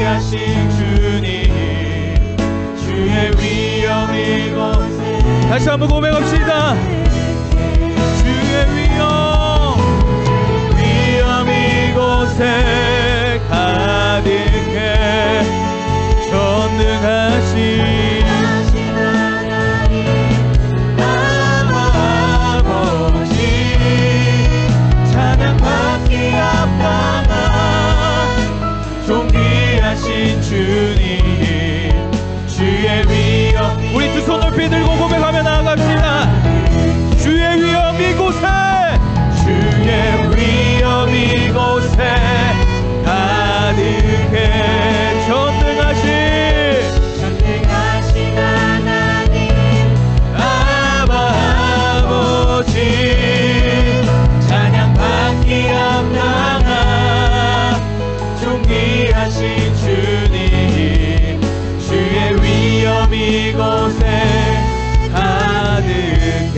존귀하신 주님, 주의 위엄 이곳에. 다시 한번 고백합시다. 주의 위엄 이곳에 가득해. 전능하신 존귀하신 주님, 주의 위엄. 우리 두 손 높이 들고 고백하며 나아갑시다. 주의 위엄 이곳에, 주의 위엄 이곳에 가득해. 전능하신 하나님 아버지, 찬양받기 합당한 존귀하신 주님, 주의 위엄 이곳에 가득해.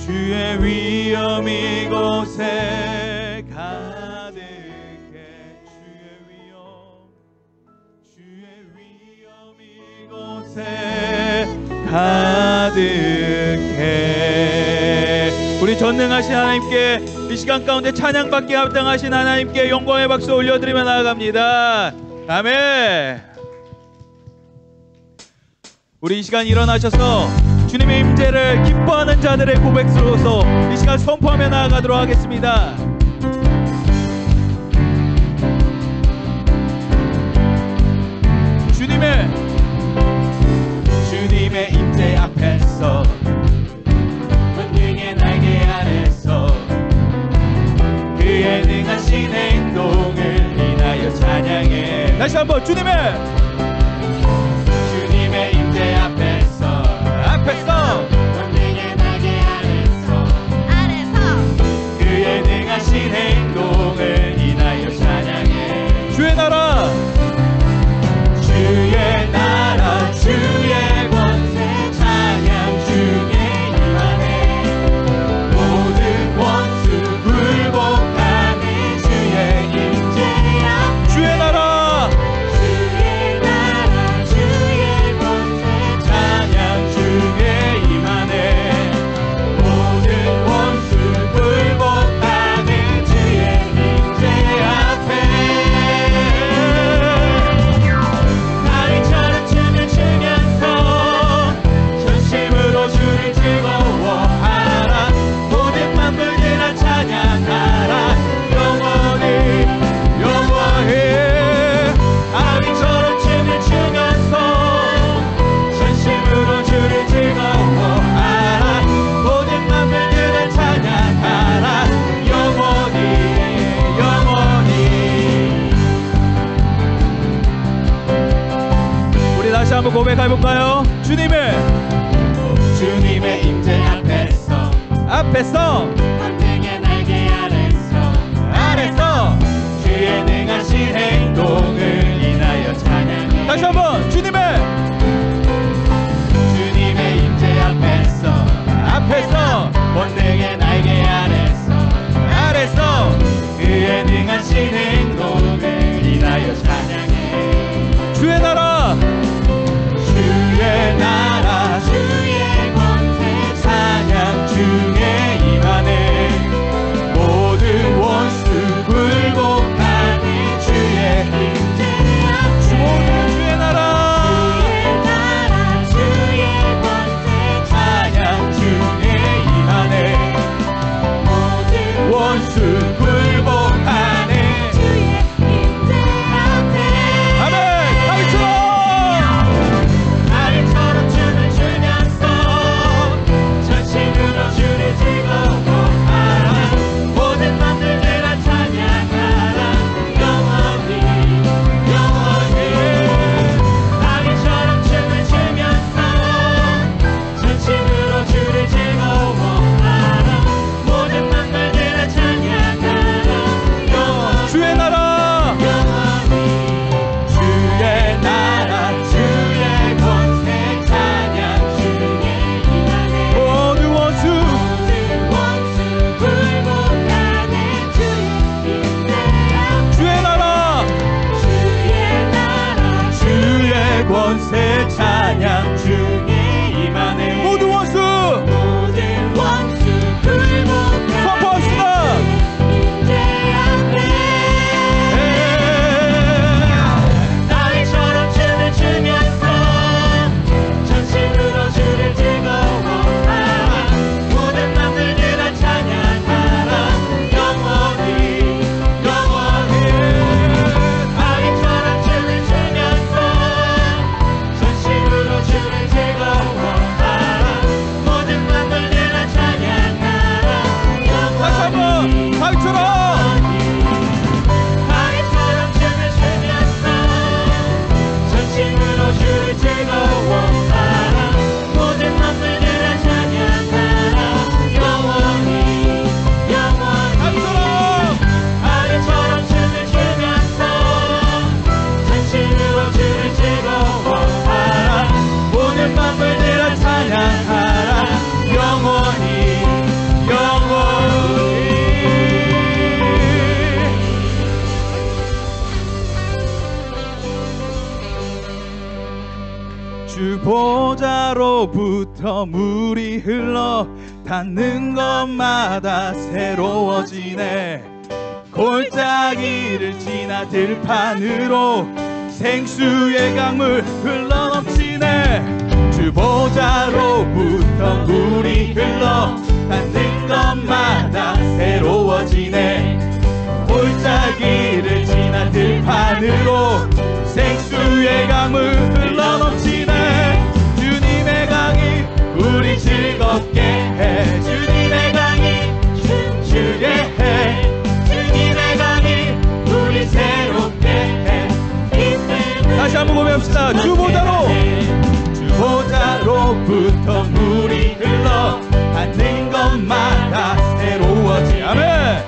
주의 위엄 이곳에 가득해. 주의 위엄 이곳에 가득해. 우리 전능하신 하나님께 이 시간 가운데 찬양받기 합당하신 하나님께 영광의 박수 올려드리며 나아갑니다. 아멘. 우리 이 시간 일어나셔서 주님의 임재를 기뻐하는 자들의 고백으로서 이 시간 선포하며 나아가도록 하겠습니다. 주님의 임재 앞에서, 권능의 날개 아래서 그의 능하신 행동을 인하여 찬양해. 다시 한번 주님의 임재 앞에서 권능의 날개 아래서 그의 능하신 행동을 인하여 찬양해. 주의 나라 주의 권세 찬양 중에 임하네. 모든 원수 굴복하네. 주의 임재 앞에 주의 나라 주의 권세 찬양 중에 임하네. 모든 원수 굴복하네. 주의 임재 앞에 나리처럼 춤을 추면서 전심으로 주를 즐거워하라. 모든 만물들아 찬양하라. 영원히 아비처럼 춤을 추면서 전심으로 주를 즐거워하라. 모든 만물들아 찬양하라. 영원히 우리 다시 한번 고백해볼까요? 주님의 임재 앞에서 권능의 날개 아래서 주의 능하신 행동을 인하여 찬양해. 다시 한번 주님의 임재 앞에서 권능의 날개 아래서 그의 능하신 행동을 인하여 찬양해. 주의 나라 주의 권세 찬양 중에 임하네. 모든 원수 굴복하네. 주의 임재 앞에 주의 나라 주의 권세 찬양 중에 임하네. 모든 원수 굴복하네. 주의 권세 찬양 주님 임하네. 모든 원수 선포합시다. 다윗처럼 춤을 추면서 전심으로 주를 즐거워하라. 모든 맘들 다 찬양하라. 영원히 다윗처럼 춤을 추면서 전심으로 주를 즐거워하라. 모든 맘들 다 찬양하라. 다시 한번 다윗처럼 전심으로 주를 즐거워하라. 모든 맘들 다 찬양하라. 영원히 다윗처럼 춤을 추면서 전심으로 주를 즐거워하라. 모든 맘들 다 찬양하라. 영원히 주 보좌로부터 물이 흘러 닿는 것마다 새로워지네. 골짜기를 지나 들판으로 생수의 강물 흘러넘치네. 주 보좌로부터 물이 흘러 닿는 것마다 새로워지네. 골짜기를 지나 들판으로 생수의 강물 흘러넘치네. 주님의 강이 우리 즐겁게 해. 주님의 강이 춤추게 해. 주님의 강이 우리 새롭게 해. 다시 한번 고백합시다. 주 보좌로부터 물이 흘러 닿는 것마다 새로워지. 아멘.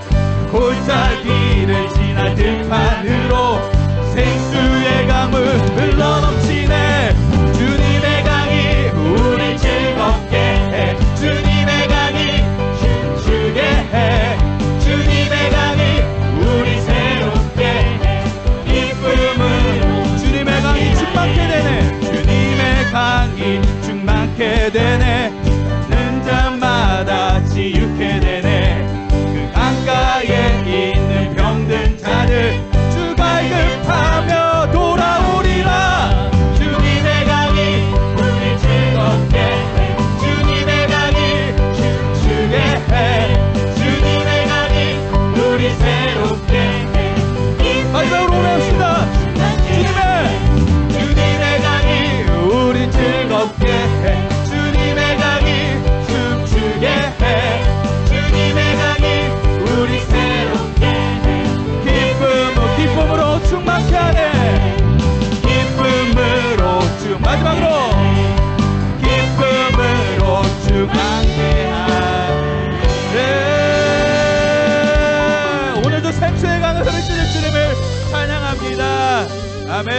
골짜기를 지나 들판으로 생수의 강물 흘러넘치네. 주님의 강이 우리 즐겁게 해. 주님의 강이 춤추게 해. 주님의 강이 우리 새롭게 해. 기쁨으로 주님의 강이 충만케 되네. 주님의 강이 충만케 되네. 는 자마다 지유케 되네. 그 강가에 있는 병든 자들 주 발급하며 돌아오리라. 주님의 강이 우리 즐겁게 해. 주님의 강이 춤추게 해. 주님의 강이 우리 새롭게 해. 마지막으로 고백합시다. 주님의 강이 우리 즐겁게 해. 주님의 강이 춤추게 해. 주님의 강이 우리 새롭게 해. 기쁨으로 충만케 하네. 기쁨으로 마지막으로 기쁨으로 충만케 하네. 오늘도 생수의 강을 흐르시는 주님을 찬양합니다. 아멘.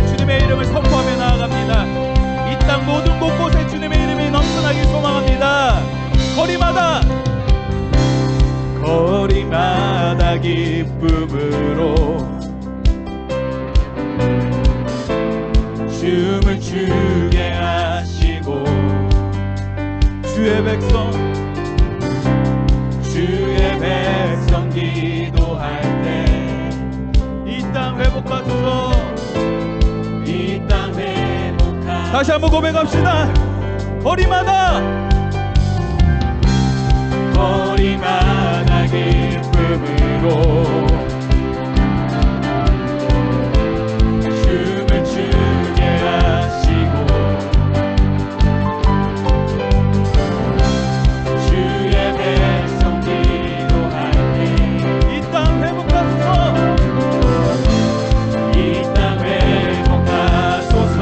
주님의 이름을 선포하며 나아갑니다. 이 땅 모든 곳곳에 주님의 이름이 넘쳐나길 소망합니다. 거리마다 기쁨으로 춤을 추게 하시고 주의 백성 기도할 때 이 땅 회복하소서. 다시 한번 고백합시다. 거리마다 기쁨으로 춤을 추게 하시고 주의 백성 기도할 때 이 땅 회복하소서. 이 땅 회복하소서.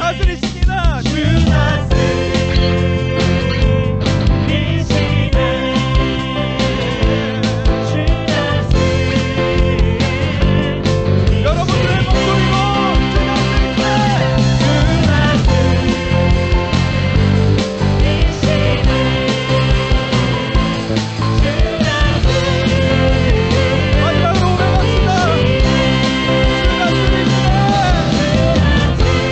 다스리십니다. 주 다스리시네 주 다스리시네 여러분들의 목소리로 주 다스리십니다. 마지막으로 오래갑시다. 주 다스리시네.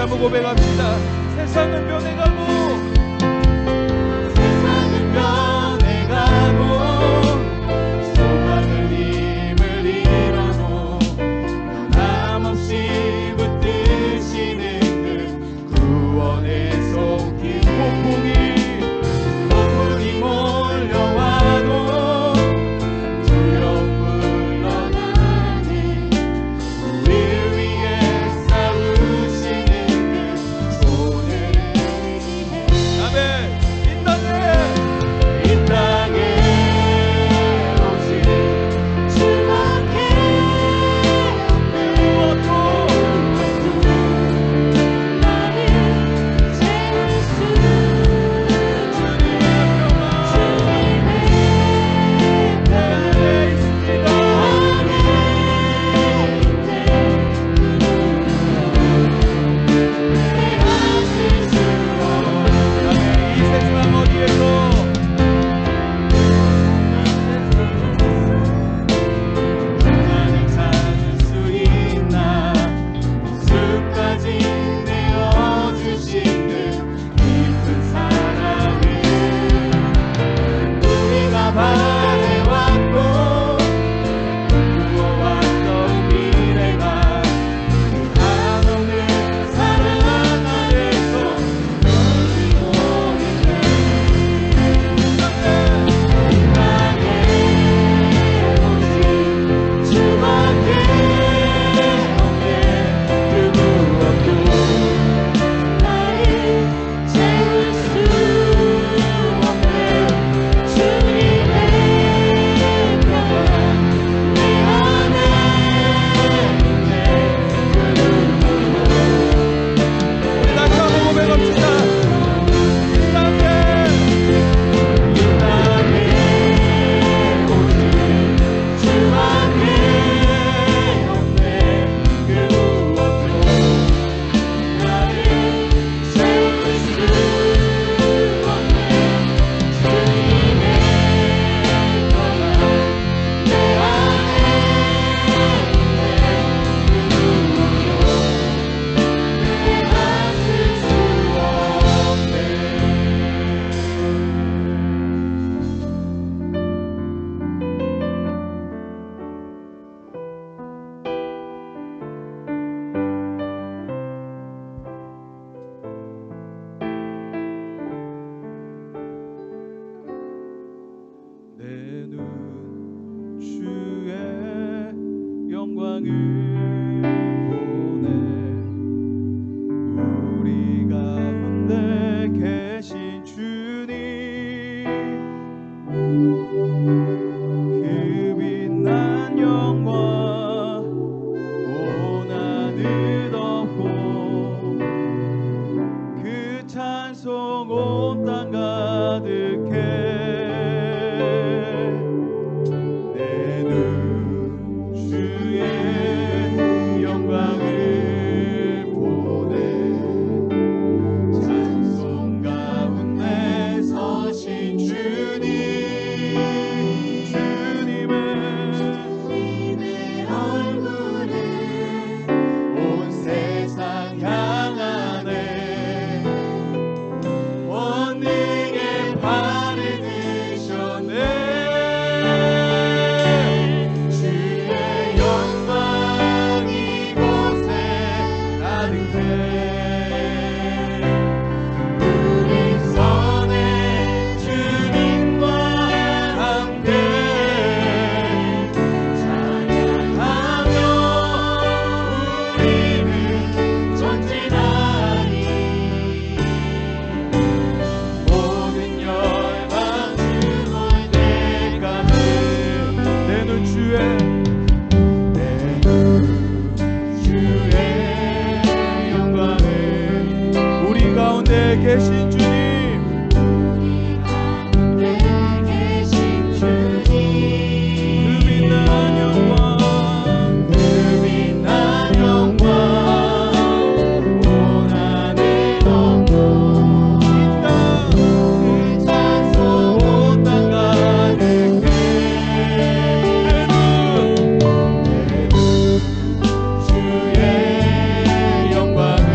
한번 고백합시다. 세상은 변해가고 세상은 변해가고 소망은 힘을 잃어도 변함없이 붙드시는 그 구원의 손길 폭풍이 몰려와도 두려움 물러나니 우리를 위해 싸우시는 그 손을 아멘. 이 땅에 오직 주밖에 무엇도 나를 채울 수 주님의 평화 내 안에 있습니다. 아멘. 이 세상 어디에서 나를 찾을 수 있나 수까지 내어주시는 깊은 사랑을 우리가 바래왔고 꿈꾸어왔던 미래가 그 한없는 사랑 안에서 누리고 있네. 나의 오직 주밖에 없네. 그 무엇도 나를 채울 수 없네. 주님의 평화 내 안에 있네. 그 누구도 우리 다시 한번 고백합시다. 이 땅에 이 땅에 오직 주밖에 없네. 그 무엇도 나를 채울 수 없네. 주님의 평화 내 안에 있네. 그 누구도 빼앗을 수 없네. 내 눈 주의 영광을 보네. 우리 가운데 계신 주님 그 빛난 영광 온 하늘 덮고 그 찬송 온 땅 가득해. 내 눈 주의 영광을 보네. 찬송 가운데 서신 주님의 얼굴은 온 세상 향하네. 원능의 발을 드셨네. 주의 영광 이곳에 가득해. 우리 선에 주님과 함께 찬양하며 우리는 전진하니 모든 열방 주볼 때까지 내 눈 주의 주의 영광을 우리 가운데 계신 주님 내 계신 주님 그 빛난 영광 그 빛난 영광 온 하늘 덮고 그 찬송 온 땅 가득해. 내 눈 주의 영광을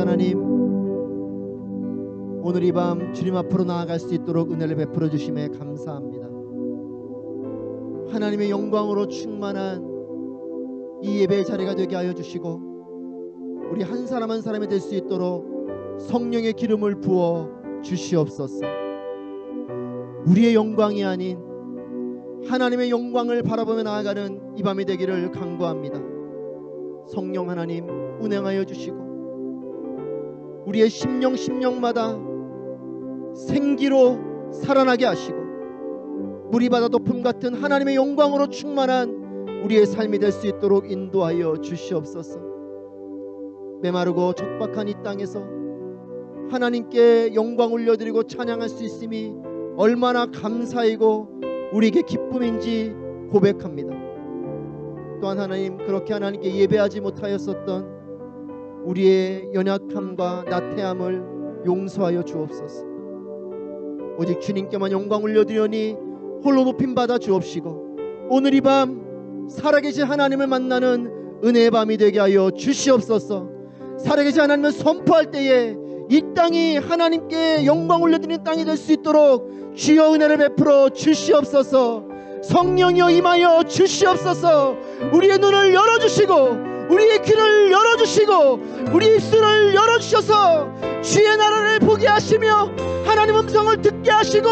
하나님, 오늘 이 밤 주님 앞으로 나아갈 수 있도록 은혜를 베풀어 주심에 감사합니다. 하나님의 영광으로 충만한 이 예배의 자리가 되게 하여 주시고 우리 한 사람 한 사람이 될 수 있도록 성령의 기름을 부어 주시옵소서. 우리의 영광이 아닌 하나님의 영광을 바라보며 나아가는 이 밤이 되기를 간구합니다. 성령 하나님 운행하여 주시고 우리의 심령마다 생기로 살아나게 하시고 무리바다 높음 같은 하나님의 영광으로 충만한 우리의 삶이 될 수 있도록 인도하여 주시옵소서. 메마르고 척박한 이 땅에서 하나님께 영광 올려드리고 찬양할 수 있음이 얼마나 감사이고 우리에게 기쁨인지 고백합니다. 또한 하나님, 그렇게 하나님께 예배하지 못하였었던 우리의 연약함과 나태함을 용서하여 주옵소서. 오직 주님께만 영광 올려드리니 홀로 높임 받아 주옵시고 오늘 이 밤 살아계신 하나님을 만나는 은혜의 밤이 되게 하여 주시옵소서. 살아계신 하나님을 선포할 때에 이 땅이 하나님께 영광 올려드리는 땅이 될 수 있도록 주여 은혜를 베풀어 주시옵소서. 성령이여 임하여 주시옵소서. 우리의 눈을 열어주시고 우리의 귀를 열어주시고 우리 입술을 열어주셔서 주의 나라를 보게 하시며 하나님 음성을 듣게 하시고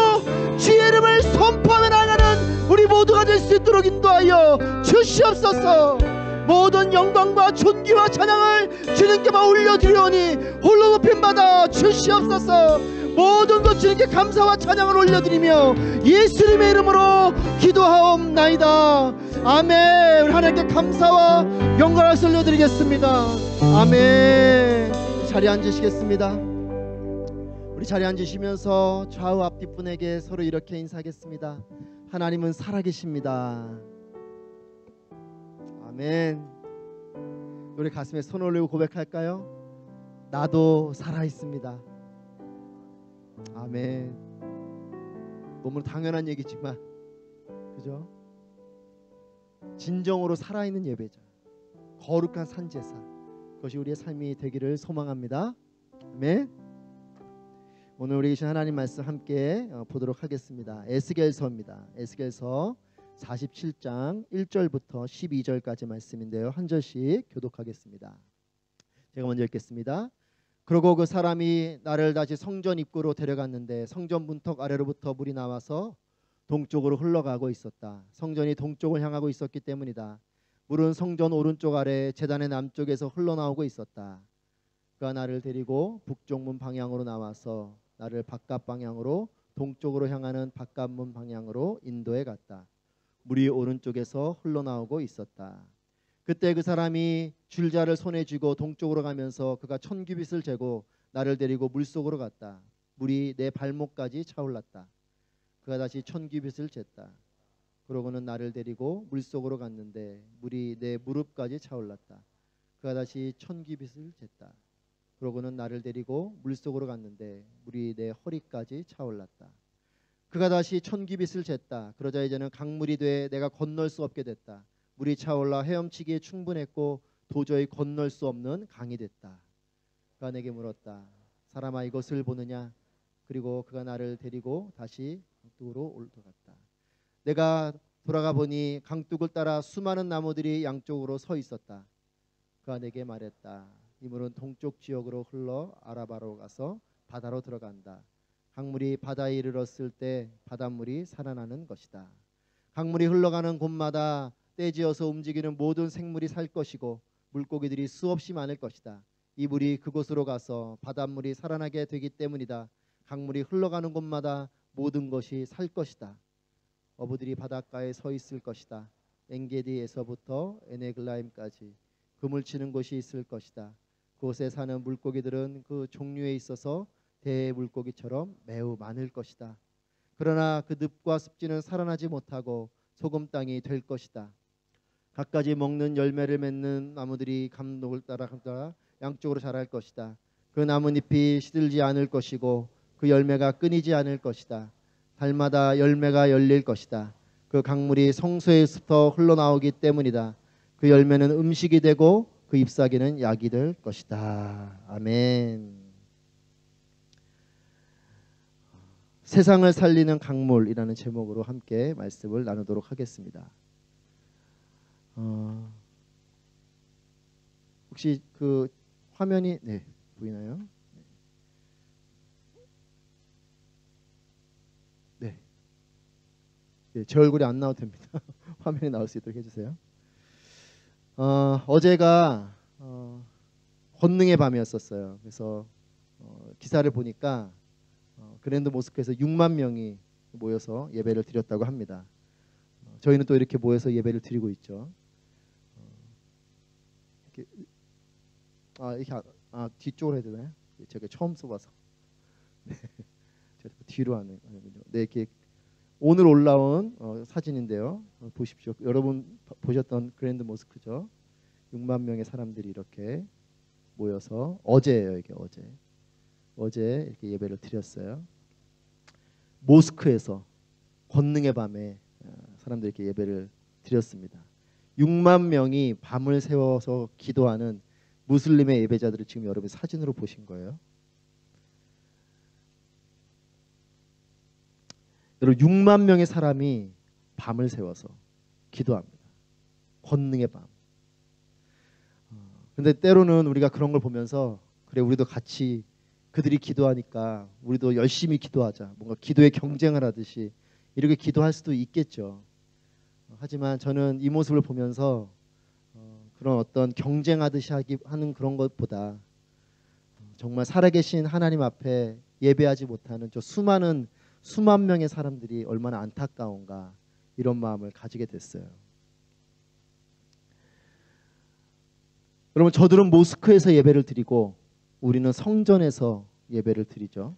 주의 이름을 선포하며 나가는 우리 모두가 될 수 있도록 인도하여 주시옵소서. 모든 영광과 존귀와 찬양을 주님께만 올려드리오니 홀로 높임 받아 주시옵소서. 모든 것 주님께 감사와 찬양을 올려드리며 예수님의 이름으로 기도하옵나이다. 아멘. 우리 하나님께 감사와 영광을 올려드리겠습니다. 아멘. 자리에 앉으시겠습니다. 우리 자리에 앉으시면서 좌우 앞뒤 분에게 서로 이렇게 인사하겠습니다. 하나님은 살아계십니다. 아멘. 우리 가슴에 손을 올리고 고백할까요? 나도 살아있습니다. 아멘. 너무 당연한 얘기지만 그죠? 진정으로 살아있는 예배자, 거룩한 산제사, 그것이 우리의 삶이 되기를 소망합니다. 아멘. 오늘 우리 계신 하나님 말씀 함께 보도록 하겠습니다. 에스겔서입니다. 에스겔서 47장 1절부터 12절까지 말씀인데요, 한 절씩 교독하겠습니다. 제가 먼저 읽겠습니다. 그러고 그 사람이 나를 다시 성전 입구로 데려갔는데 성전 문턱 아래로부터 물이 나와서 동쪽으로 흘러가고 있었다. 성전이 동쪽을 향하고 있었기 때문이다. 물은 성전 오른쪽 아래 제단의 남쪽에서 흘러나오고 있었다. 그가 나를 데리고 북쪽문 방향으로 나와서 나를 바깥 방향으로 동쪽으로 향하는 바깥문 방향으로 인도해 갔다. 물이 오른쪽에서 흘러나오고 있었다. 그때 그 사람이 줄자를 손에 쥐고 동쪽으로 가면서 그가 1000규빗을 재고 나를 데리고 물속으로 갔다. 물이 내 발목까지 차올랐다. 그가 다시 1000규빗을 쟀다. 그러고는 나를 데리고 물속으로 갔는데 물이 내 무릎까지 차올랐다. 그가 다시 1000규빗을 쟀다. 그러고는 나를 데리고 물속으로 갔는데 물이 내 허리까지 차올랐다. 그가 다시 1000규빗을 쟀다. 그러자 이제는 강물이 돼 내가 건널 수 없게 됐다. 물이 차올라 헤엄치기에 충분했고 도저히 건널 수 없는 강이 됐다. 그가 내게 물었다. 사람아, 이것을 보느냐? 그리고 그가 나를 데리고 다시 강둑으로 올라갔다. 내가 돌아가 보니 강둑을 따라 수많은 나무들이 양쪽으로 서 있었다. 그가 내게 말했다. 이 물은 동쪽 지역으로 흘러 아라바로 가서 바다로 들어간다. 강물이 바다에 이르렀을 때 바닷물이 살아나는 것이다. 강물이 흘러가는 곳마다 떼지어서 움직이는 모든 생물이 살 것이고 물고기들이 수없이 많을 것이다. 이 물이 그곳으로 가서 바닷물이 살아나게 되기 때문이다. 강물이 흘러가는 곳마다 모든 것이 살 것이다. 어부들이 바닷가에 서 있을 것이다. 엔게디에서부터 에네글라임까지 그물 치는 곳이 있을 것이다. 그곳에 사는 물고기들은 그 종류에 있어서 대물고기처럼 매우 많을 것이다. 그러나 그 늪과 습지는 살아나지 못하고 소금 땅이 될 것이다. 갖가지 먹는 열매를 맺는 나무들이 강둑을 따라 양쪽으로 자랄 것이다. 그 나뭇잎이 시들지 않을 것이고 그 열매가 끊이지 않을 것이다. 달마다 열매가 열릴 것이다. 그 강물이 성소에서부터 흘러나오기 때문이다. 그 열매는 음식이 되고 그 잎사귀는 약이 될 것이다. 아멘. 세상을 살리는 강물이라는 제목으로 함께 말씀을 나누도록 하겠습니다. 혹시 그 화면이 보이나요? 제 얼굴이 안 나와도 됩니다. 화면에 나올 수 있도록 해주세요. 어제가 권능의 밤이었었어요. 그래서 기사를 보니까 그랜드 모스크에서 6만 명이 모여서 예배를 드렸다고 합니다. 저희는 또 이렇게 모여서 예배를 드리고 있죠. 뒤쪽으로 해야 되나요? 제가 처음 써봐서. 제가 뒤로 하는. 이렇게 오늘 올라온 사진인데요. 보십시오. 여러분 보셨던 그랜드 모스크죠. 6만 명의 사람들이 이렇게 모여서 어제예요. 이게 어제 이렇게 예배를 드렸어요. 모스크에서 권능의 밤에 사람들이 이렇게 예배를 드렸습니다. 6만 명이 밤을 새워서 기도하는 무슬림의 예배자들을 지금 여러분 사진으로 보신 거예요. 여러분 6만 명의 사람이 밤을 새워서 기도합니다. 권능의 밤. 근데 때로는 우리가 그런 걸 보면서 그래 우리도 같이 그들이 기도하니까 우리도 열심히 기도하자. 뭔가 기도의 경쟁을 하듯이 이렇게 기도할 수도 있겠죠. 하지만 저는 이 모습을 보면서 그런 어떤 경쟁하듯이 하는 그런 것보다 정말 살아계신 하나님 앞에 예배하지 못하는 저 수만 명의 사람들이 얼마나 안타까운가 이런 마음을 가지게 됐어요. 여러분 저들은 모스크에서 예배를 드리고 우리는 성전에서 예배를 드리죠.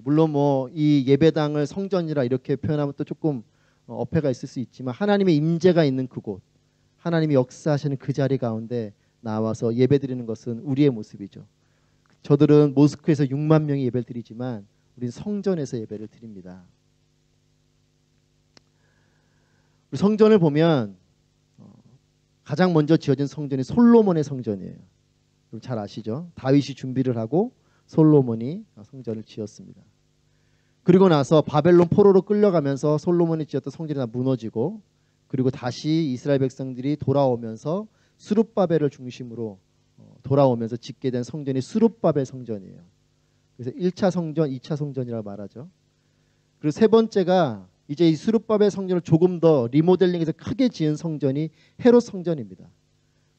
물론 뭐 이 예배당을 성전이라 이렇게 표현하면 또 조금 어폐가 있을 수 있지만 하나님의 임재가 있는 그곳, 하나님이 역사하시는 그 자리 가운데 나와서 예배드리는 것은 우리의 모습이죠. 저들은 모스크에서 6만 명이 예배를 드리지만 우리는 성전에서 예배를 드립니다. 우리 성전을 보면 가장 먼저 지어진 성전이 솔로몬의 성전이에요. 잘 아시죠? 다윗이 준비를 하고 솔로몬이 성전을 지었습니다. 그리고 나서 바벨론 포로로 끌려가면서 솔로몬이 지었던 성전이 다 무너지고 그리고 다시 이스라엘 백성들이 돌아오면서 스룹바벨을 중심으로 돌아오면서 짓게 된 성전이 스룹바벨 성전이에요. 그래서 1차 성전, 2차 성전이라고 말하죠. 그리고 세 번째가 이제 이 스룹바벨 성전을 조금 더 리모델링해서 크게 지은 성전이 헤롯 성전입니다.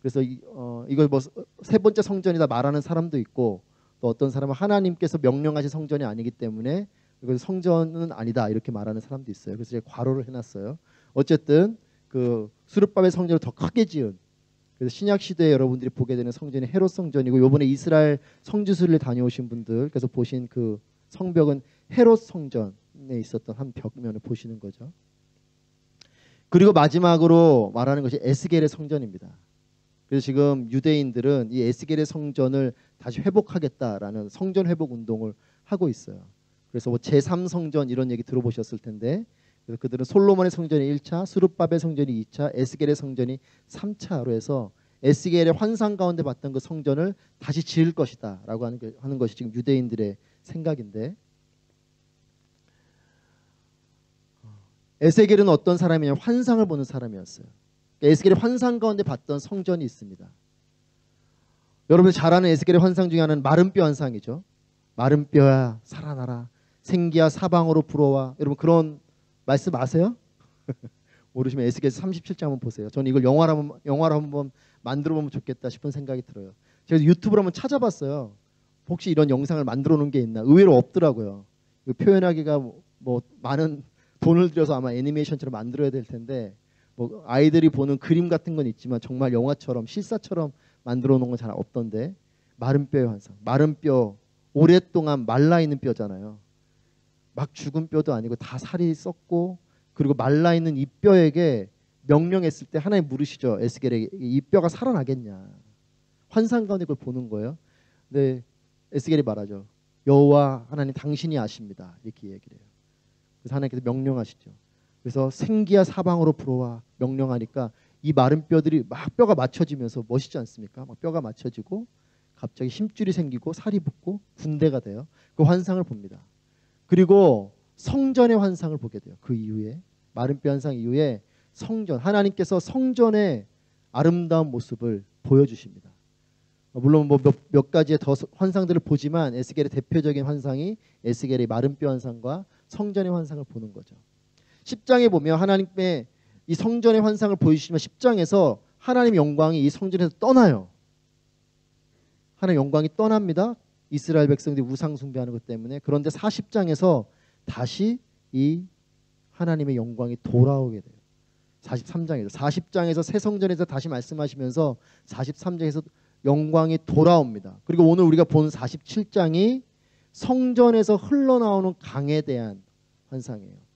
그래서 이걸 뭐 세 번째 성전이다 말하는 사람도 있고 또 어떤 사람은 하나님께서 명령하신 성전이 아니기 때문에 이건 성전은 아니다 이렇게 말하는 사람도 있어요. 그래서 제가 괄호를 해놨어요. 어쨌든 그 스룹바벨 성전을 더 크게 지은 그래서 신약 시대에 여러분들이 보게 되는 성전이 헤롯 성전이고 이번에 이스라엘 성지순례 다녀오신 분들께서 보신 그 성벽은 헤롯 성전에 있었던 한 벽면을 보시는 거죠. 그리고 마지막으로 말하는 것이 에스겔의 성전입니다. 그래서 지금 유대인들은 이 에스겔의 성전을 다시 회복하겠다라는 성전 회복 운동을 하고 있어요. 그래서 뭐 제3성전 이런 얘기 들어보셨을 텐데 그래서 그들은 솔로몬의 성전이 1차, 스룹바벨 성전이 2차, 에스겔의 성전이 3차로 해서 에스겔의 환상 가운데 봤던 그 성전을 다시 지을 것이다 라고 하는 것이 지금 유대인들의 생각인데 에스겔은 어떤 사람이냐면 환상을 보는 사람이었어요. 에스겔의 환상 가운데 봤던 성전이 있습니다. 여러분들 잘 아는 에스겔의 환상 중에 하나는 마른 뼈 환상이죠. 마른 뼈야 살아나라 생기야 사방으로 불어와. 여러분 그런 말씀 아세요? 모르시면 에스겔 37장 한번 보세요. 저는 이걸 영화로 한번 만들어 보면 좋겠다 싶은 생각이 들어요. 제가 유튜브로 한번 찾아봤어요. 혹시 이런 영상을 만들어 놓은 게 있나. 의외로 없더라고요. 표현하기가 뭐 많은 돈을 들여서 아마 애니메이션처럼 만들어야 될 텐데 뭐 아이들이 보는 그림 같은 건 있지만 정말 영화처럼 실사처럼 만들어 놓은 건 잘 없던데 마른 뼈의 환상. 마른 뼈 오랫동안 말라있는 뼈잖아요. 막 죽은 뼈도 아니고 다 살이 썩고 그리고 말라있는 이 뼈에게 명령했을 때 하나님 물으시죠. 에스겔에게 이 뼈가 살아나겠냐. 환상 가운데 그걸 보는 거예요. 근데 에스겔이 말하죠. 여호와 하나님 당신이 아십니다. 이렇게 얘기를 해요. 그래서 하나님께서 명령하시죠. 그래서 생기야 사방으로 불어와 명령하니까 이 마른 뼈들이 막 뼈가 맞춰지면서 멋있지 않습니까? 막 뼈가 맞춰지고 갑자기 힘줄이 생기고 살이 붙고 군대가 돼요. 그 환상을 봅니다. 그리고 성전의 환상을 보게 돼요. 그 이후에 마른 뼈 환상 이후에 성전, 하나님께서 성전의 아름다운 모습을 보여주십니다. 물론 뭐 몇 가지의 더 환상들을 보지만 에스겔의 대표적인 환상이 에스겔의 마른 뼈 환상과 성전의 환상을 보는 거죠. 10장에 보면 하나님의 이 성전의 환상을 보여주시면 10장에서 하나님의 영광이 이 성전에서 떠나요. 하나님의 영광이 떠납니다. 이스라엘 백성들이 우상 숭배하는 것 때문에. 그런데 40장에서 다시 이 하나님의 영광이 돌아오게 돼요. 43장에서 40장에서 새 성전에서 다시 말씀하시면서 43장에서 영광이 돌아옵니다. 그리고 오늘 우리가 본 47장이 성전에서 흘러나오는 강에 대한 환상이에요.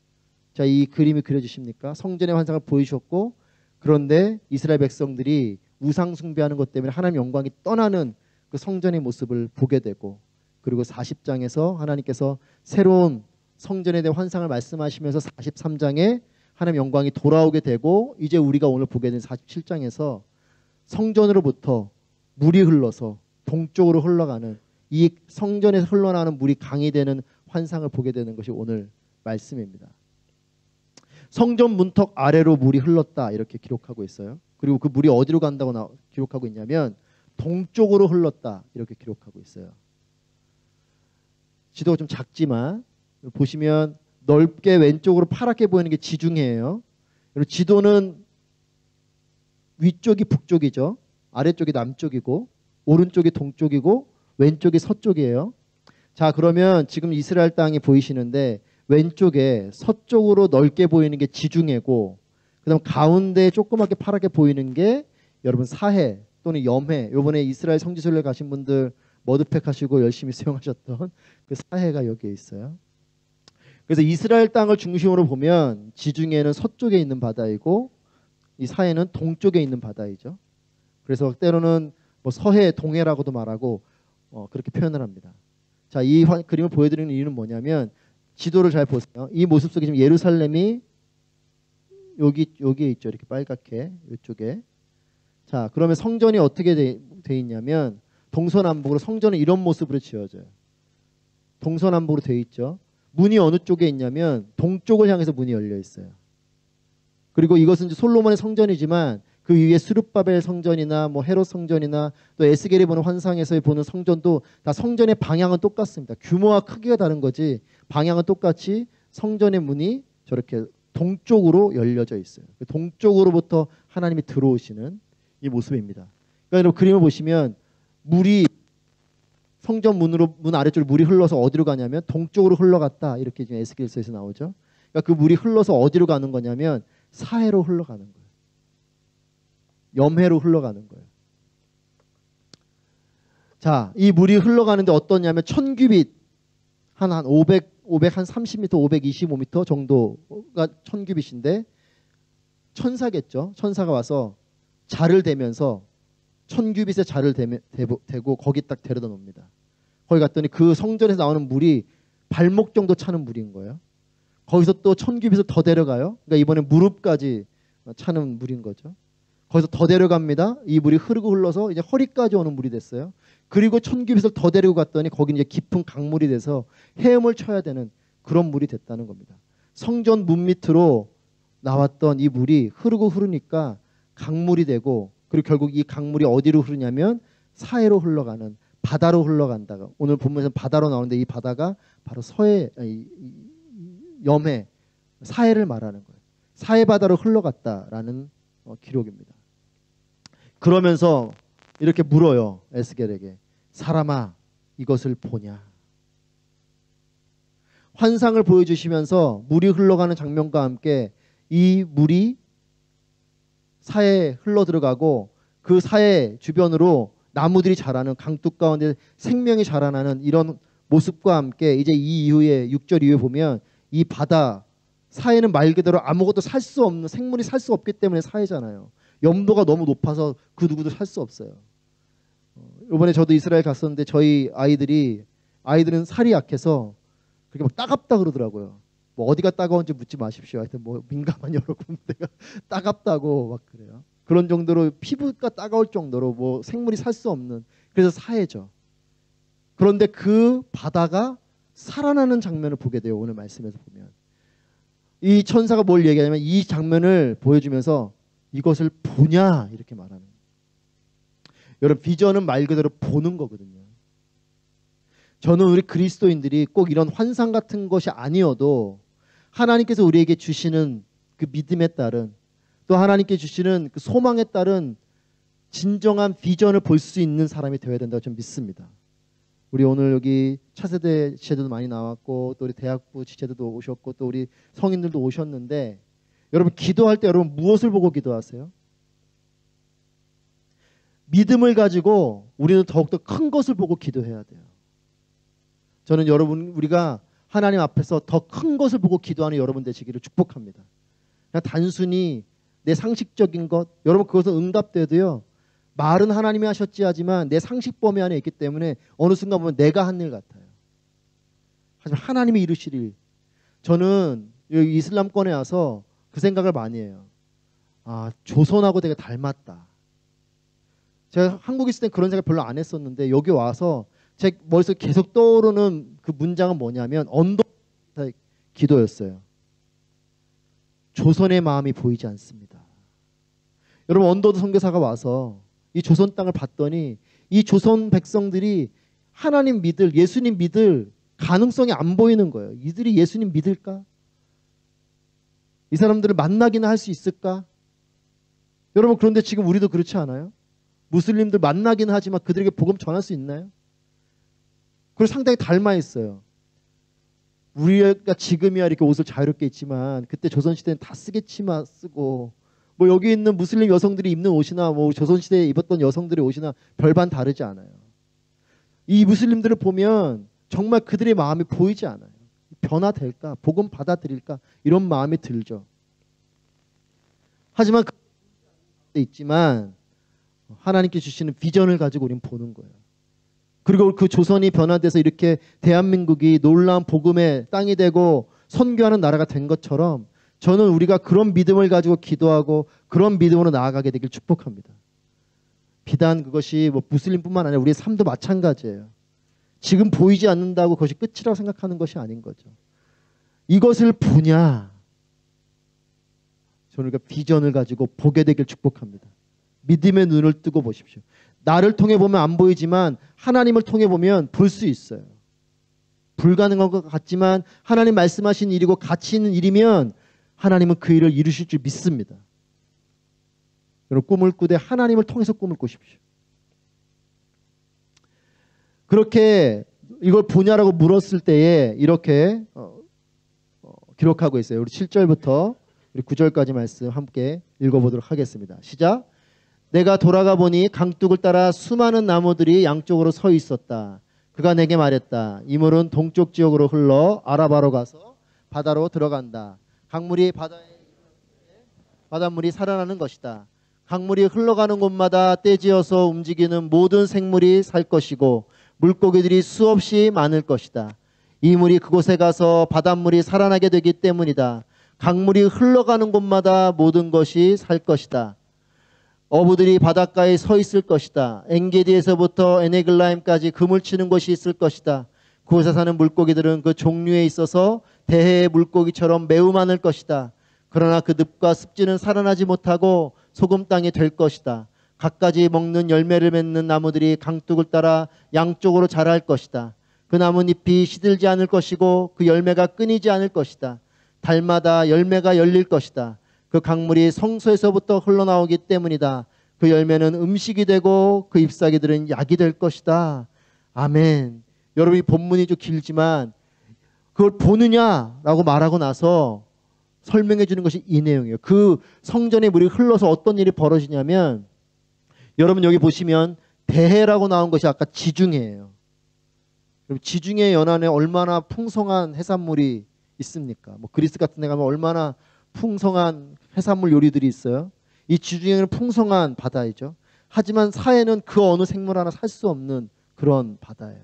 자, 이 그림이 그려지십니까? 성전의 환상을 보이셨고, 그런데 이스라엘 백성들이 우상 숭배하는 것 때문에 하나님의 영광이 떠나는 그 성전의 모습을 보게 되고, 그리고 40장에서 하나님께서 새로운 성전에 대한 환상을 말씀하시면서 43장에 하나님의 영광이 돌아오게 되고, 이제 우리가 오늘 보게 된 47장에서 성전으로부터 물이 흘러서 동쪽으로 흘러가는, 이 성전에서 흘러나오는 물이 강이 되는 환상을 보게 되는 것이 오늘 말씀입니다. 성전 문턱 아래로 물이 흘렀다 이렇게 기록하고 있어요. 그리고 그 물이 어디로 간다고 기록하고 있냐면 동쪽으로 흘렀다 이렇게 기록하고 있어요. 지도가 좀 작지만 보시면 넓게 왼쪽으로 파랗게 보이는 게 지중해예요. 그리고 지도는 위쪽이 북쪽이죠. 아래쪽이 남쪽이고 오른쪽이 동쪽이고 왼쪽이 서쪽이에요. 자, 그러면 지금 이스라엘 땅이 보이시는데 왼쪽에 서쪽으로 넓게 보이는 게 지중해고, 그다음 가운데 조그맣게 파랗게 보이는 게 여러분 사해 또는 염해. 이번에 이스라엘 성지순례 가신 분들 머드팩 하시고 열심히 수영하셨던 그 사해가 여기에 있어요. 그래서 이스라엘 땅을 중심으로 보면 지중해는 서쪽에 있는 바다이고 이 사해는 동쪽에 있는 바다이죠. 그래서 때로는 뭐 서해, 동해라고도 말하고 그렇게 표현을 합니다. 자, 이 그림을 보여드리는 이유는 뭐냐면, 지도를 잘 보세요. 이 모습 속에 지금 예루살렘이 여기에 있죠. 이렇게 빨갛게 이쪽에. 자, 그러면 성전이 어떻게 돼 있냐면 동서남북으로 성전은 이런 모습으로 지어져요. 동서남북으로 돼 있죠. 문이 어느 쪽에 있냐면 동쪽을 향해서 문이 열려 있어요. 그리고 이것은 이제 솔로몬의 성전이지만 그 위에 스룹바벨 성전이나 뭐 헤롯 성전이나 또 에스겔이 보는 환상에서 보는 성전도 다 성전의 방향은 똑같습니다. 규모와 크기가 다른 거지 방향은 똑같이 성전의 문이 저렇게 동쪽으로 열려져 있어요. 동쪽으로부터 하나님이 들어오시는 이 모습입니다. 그러니까 여러분 그림을 보시면 물이 성전 문 아래쪽으로 물이 흘러서 어디로 가냐면 동쪽으로 흘러갔다 이렇게 지금 에스겔서에서 나오죠. 그러니까 그 물이 흘러서 어디로 가는 거냐면 사해로 흘러가는 거예요. 염해로 흘러가는 거예요. 자, 이 물이 흘러가는데 어떠냐면 1000규빗 한 530m, 525m 정도가 1000규빗인데 천사겠죠. 천사가 와서 자를 대면서 1000규빗에 자를 대고 거기 딱 데려다 놓습니다. 거기 갔더니 그 성전에서 나오는 물이 발목 정도 차는 물인 거예요. 거기서 또 1000규빗을 더 데려가요. 그러니까 이번에 무릎까지 차는 물인 거죠. 거기서 더 데려갑니다. 이 물이 흐르고 흘러서 이제 허리까지 오는 물이 됐어요. 그리고 1000규빗을 더 데리고 갔더니 거기 이제 깊은 강물이 돼서 헤엄을 쳐야 되는 그런 물이 됐다는 겁니다. 성전 문 밑으로 나왔던 이 물이 흐르니까 강물이 되고, 그리고 결국 이 강물이 어디로 흐르냐면 사해로 흘러가는 바다로 흘러간다가, 오늘 본문에서 바다로 나오는데 이 바다가 바로 염해 사해를 말하는 거예요. 사해 바다로 흘러갔다라는 기록입니다. 그러면서 이렇게 물어요. 에스겔에게. 사람아, 이것을 보냐. 환상을 보여주시면서 물이 흘러가는 장면과 함께 이 물이 사해에 흘러 들어가고 그 사해 주변으로 나무들이 자라는, 강둑 가운데 생명이 자라나는 이런 모습과 함께 이제 이 이후에 6절 이후에 보면 이 바다 사해는 말 그대로 아무것도 살 수 없는, 생물이 살 수 없기 때문에 사해잖아요. 염도가 너무 높아서 그 누구도 살 수 없어요. 이번에 저도 이스라엘 갔었는데 저희 아이들은 살이 약해서 그렇게 막 따갑다 그러더라고요. 뭐 어디가 따가운지 묻지 마십시오. 하여튼 뭐 민감한 여러 군데가 따갑다고 막 그래요. 그런 정도로 피부가 따가울 정도로 뭐 생물이 살 수 없는, 그래서 사해죠. 그런데 그 바다가 살아나는 장면을 보게 돼요. 오늘 말씀에서 보면 이 천사가 뭘 얘기하냐면 이 장면을 보여주면서 이것을 보냐 이렇게 말하는 거예요. 여러분 비전은 말 그대로 보는 거거든요. 저는 우리 그리스도인들이 꼭 이런 환상 같은 것이 아니어도 하나님께서 우리에게 주시는 그 믿음에 따른, 또 하나님께 주시는 그 소망에 따른 진정한 비전을 볼 수 있는 사람이 되어야 된다고 저는 믿습니다. 우리 오늘 여기 차세대 지체들도 많이 나왔고 또 우리 대학부 지체들도 오셨고 또 우리 성인들도 오셨는데, 여러분 기도할 때 여러분 무엇을 보고 기도하세요? 믿음을 가지고 우리는 더욱더 큰 것을 보고 기도해야 돼요. 저는 여러분 우리가 하나님 앞에서 더 큰 것을 보고 기도하는 여러분 되시기를 축복합니다. 그냥 단순히 내 상식적인 것, 여러분 그것은 응답돼도요, 말은 하나님이 하셨지 하지만 내 상식 범위 안에 있기 때문에 어느 순간 보면 내가 한 일 같아요. 하지만 하나님이 이루실 일. 저는 여기 이슬람권에 와서 그 생각을 많이 해요. 아, 조선하고 되게 닮았다. 제가 한국에 있을 때 그런 생각 별로 안 했었는데 여기 와서 제 머릿속에 계속 떠오르는 그 문장은 뭐냐면 언더 기도였어요. 조선의 마음이 보이지 않습니다. 여러분 언더드 선교사가 와서 이 조선 땅을 봤더니 이 조선 백성들이 하나님 믿을, 예수님 믿을 가능성이 안 보이는 거예요. 이들이 예수님 믿을까? 이 사람들을 만나기는 할 수 있을까? 여러분 그런데 지금 우리도 그렇지 않아요? 무슬림들 만나기는 하지만 그들에게 복음 전할 수 있나요? 그리고 상당히 닮아 있어요. 우리가 지금이야 이렇게 옷을 자유롭게 입지만 그때 조선시대는 다 쓰개치마 쓰고, 뭐 여기 있는 무슬림 여성들이 입는 옷이나 뭐 조선시대에 입었던 여성들의 옷이나 별반 다르지 않아요. 이 무슬림들을 보면 정말 그들의 마음이 보이지 않아요. 변화될까? 복음 받아들일까? 이런 마음이 들죠. 하지만 있지만 하나님께 주시는 비전을 가지고 우리는 보는 거예요. 그리고 그 조선이 변화돼서 이렇게 대한민국이 놀라운 복음의 땅이 되고 선교하는 나라가 된 것처럼 저는 우리가 그런 믿음을 가지고 기도하고 그런 믿음으로 나아가게 되길 축복합니다. 비단 그것이 뭐 무슬림뿐만 아니라 우리의 삶도 마찬가지예요. 지금 보이지 않는다고 그것이 끝이라고 생각하는 것이 아닌 거죠. 이것을 보냐? 저는 우리가 비전을 가지고 보게 되길 축복합니다. 믿음의 눈을 뜨고 보십시오. 나를 통해 보면 안 보이지만 하나님을 통해 보면 볼 수 있어요. 불가능한 것 같지만 하나님 말씀하신 일이고 가치 있는 일이면 하나님은 그 일을 이루실 줄 믿습니다. 여러분 꿈을 꾸되 하나님을 통해서 꿈을 꾸십시오. 그렇게 이걸 보냐라고 물었을 때에 이렇게 기록하고 있어요. 우리 7절부터 우리 9절까지 말씀 함께 읽어보도록 하겠습니다. 시작. 내가 돌아가 보니 강둑을 따라 수많은 나무들이 양쪽으로 서 있었다. 그가 내게 말했다. 이 물은 동쪽 지역으로 흘러 아라바로 가서 바다로 들어간다. 강물이 바닷물이 살아나는 것이다. 강물이 흘러가는 곳마다 떼지어서 움직이는 모든 생물이 살 것이고 물고기들이 수없이 많을 것이다. 이 물이 그곳에 가서 바닷물이 살아나게 되기 때문이다. 강물이 흘러가는 곳마다 모든 것이 살 것이다. 어부들이 바닷가에 서 있을 것이다. 엔게디에서부터 에네글라임까지 그물 치는 곳이 있을 것이다. 그곳에 사는 물고기들은 그 종류에 있어서 대해의 물고기처럼 매우 많을 것이다. 그러나 그 늪과 습지는 살아나지 못하고 소금 땅이 될 것이다. 갖가지 먹는 열매를 맺는 나무들이 강둑을 따라 양쪽으로 자랄 것이다. 그 나뭇잎이 시들지 않을 것이고 그 열매가 끊이지 않을 것이다. 달마다 열매가 열릴 것이다. 그 강물이 성소에서부터 흘러나오기 때문이다. 그 열매는 음식이 되고 그 잎사귀들은 약이 될 것이다. 아멘. 여러분 이 본문이 좀 길지만 그걸 보느냐라고 말하고 나서 설명해 주는 것이 이 내용이에요. 그 성전에 물이 흘러서 어떤 일이 벌어지냐면 여러분 여기 보시면 대해라고 나온 것이 아까 지중해예요. 지중해 연안에 얼마나 풍성한 해산물이 있습니까? 뭐 그리스 같은 데 가면 얼마나 풍성한 해산물 요리들이 있어요. 이 지중해는 풍성한 바다이죠. 하지만 사해는 그 어느 생물 하나 살 수 없는 그런 바다예요.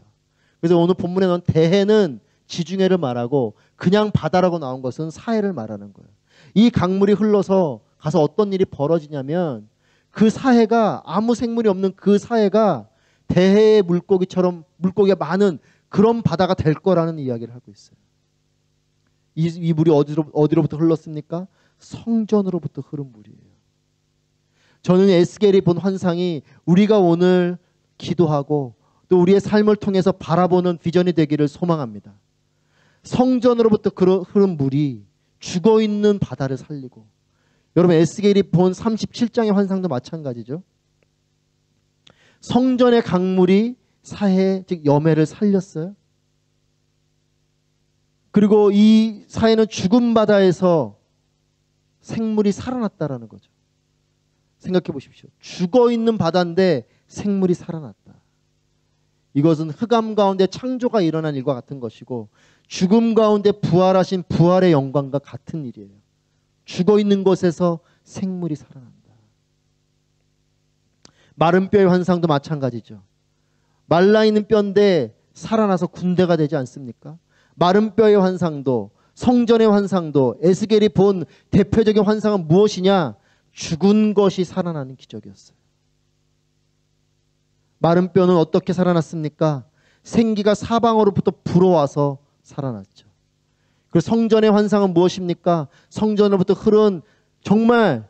그래서 오늘 본문에 나온 대해는 지중해를 말하고 그냥 바다라고 나온 것은 사해를 말하는 거예요. 이 강물이 흘러서 가서 어떤 일이 벌어지냐면 그 사해가 아무 생물이 없는 그 사해가 대해의 물고기처럼 물고기가 많은 그런 바다가 될 거라는 이야기를 하고 있어요. 이 물이 어디로부터 흘렀습니까? 성전으로부터 흐른 물이에요. 저는 에스겔이 본 환상이 우리가 오늘 기도하고 또 우리의 삶을 통해서 바라보는 비전이 되기를 소망합니다. 성전으로부터 흐른 물이 죽어있는 바다를 살리고, 여러분 에스겔이 본 37장의 환상도 마찬가지죠. 성전의 강물이 사해 즉 여매를 살렸어요. 그리고 이 사해는 죽은 바다에서 생물이 살아났다라는 거죠. 생각해 보십시오. 죽어있는 바다인데 생물이 살아났다. 이것은 흑암 가운데 창조가 일어난 일과 같은 것이고 죽음 가운데 부활하신 부활의 영광과 같은 일이에요. 죽어있는 곳에서 생물이 살아난다. 마른 뼈의 환상도 마찬가지죠. 말라있는 뼈인데 살아나서 군대가 되지 않습니까? 마른 뼈의 환상도, 성전의 환상도, 에스겔이 본 대표적인 환상은 무엇이냐? 죽은 것이 살아나는 기적이었어요. 마른 뼈는 어떻게 살아났습니까? 생기가 사방으로부터 불어와서 살아났죠. 그리고 성전의 환상은 무엇입니까? 성전으로부터 흐른, 정말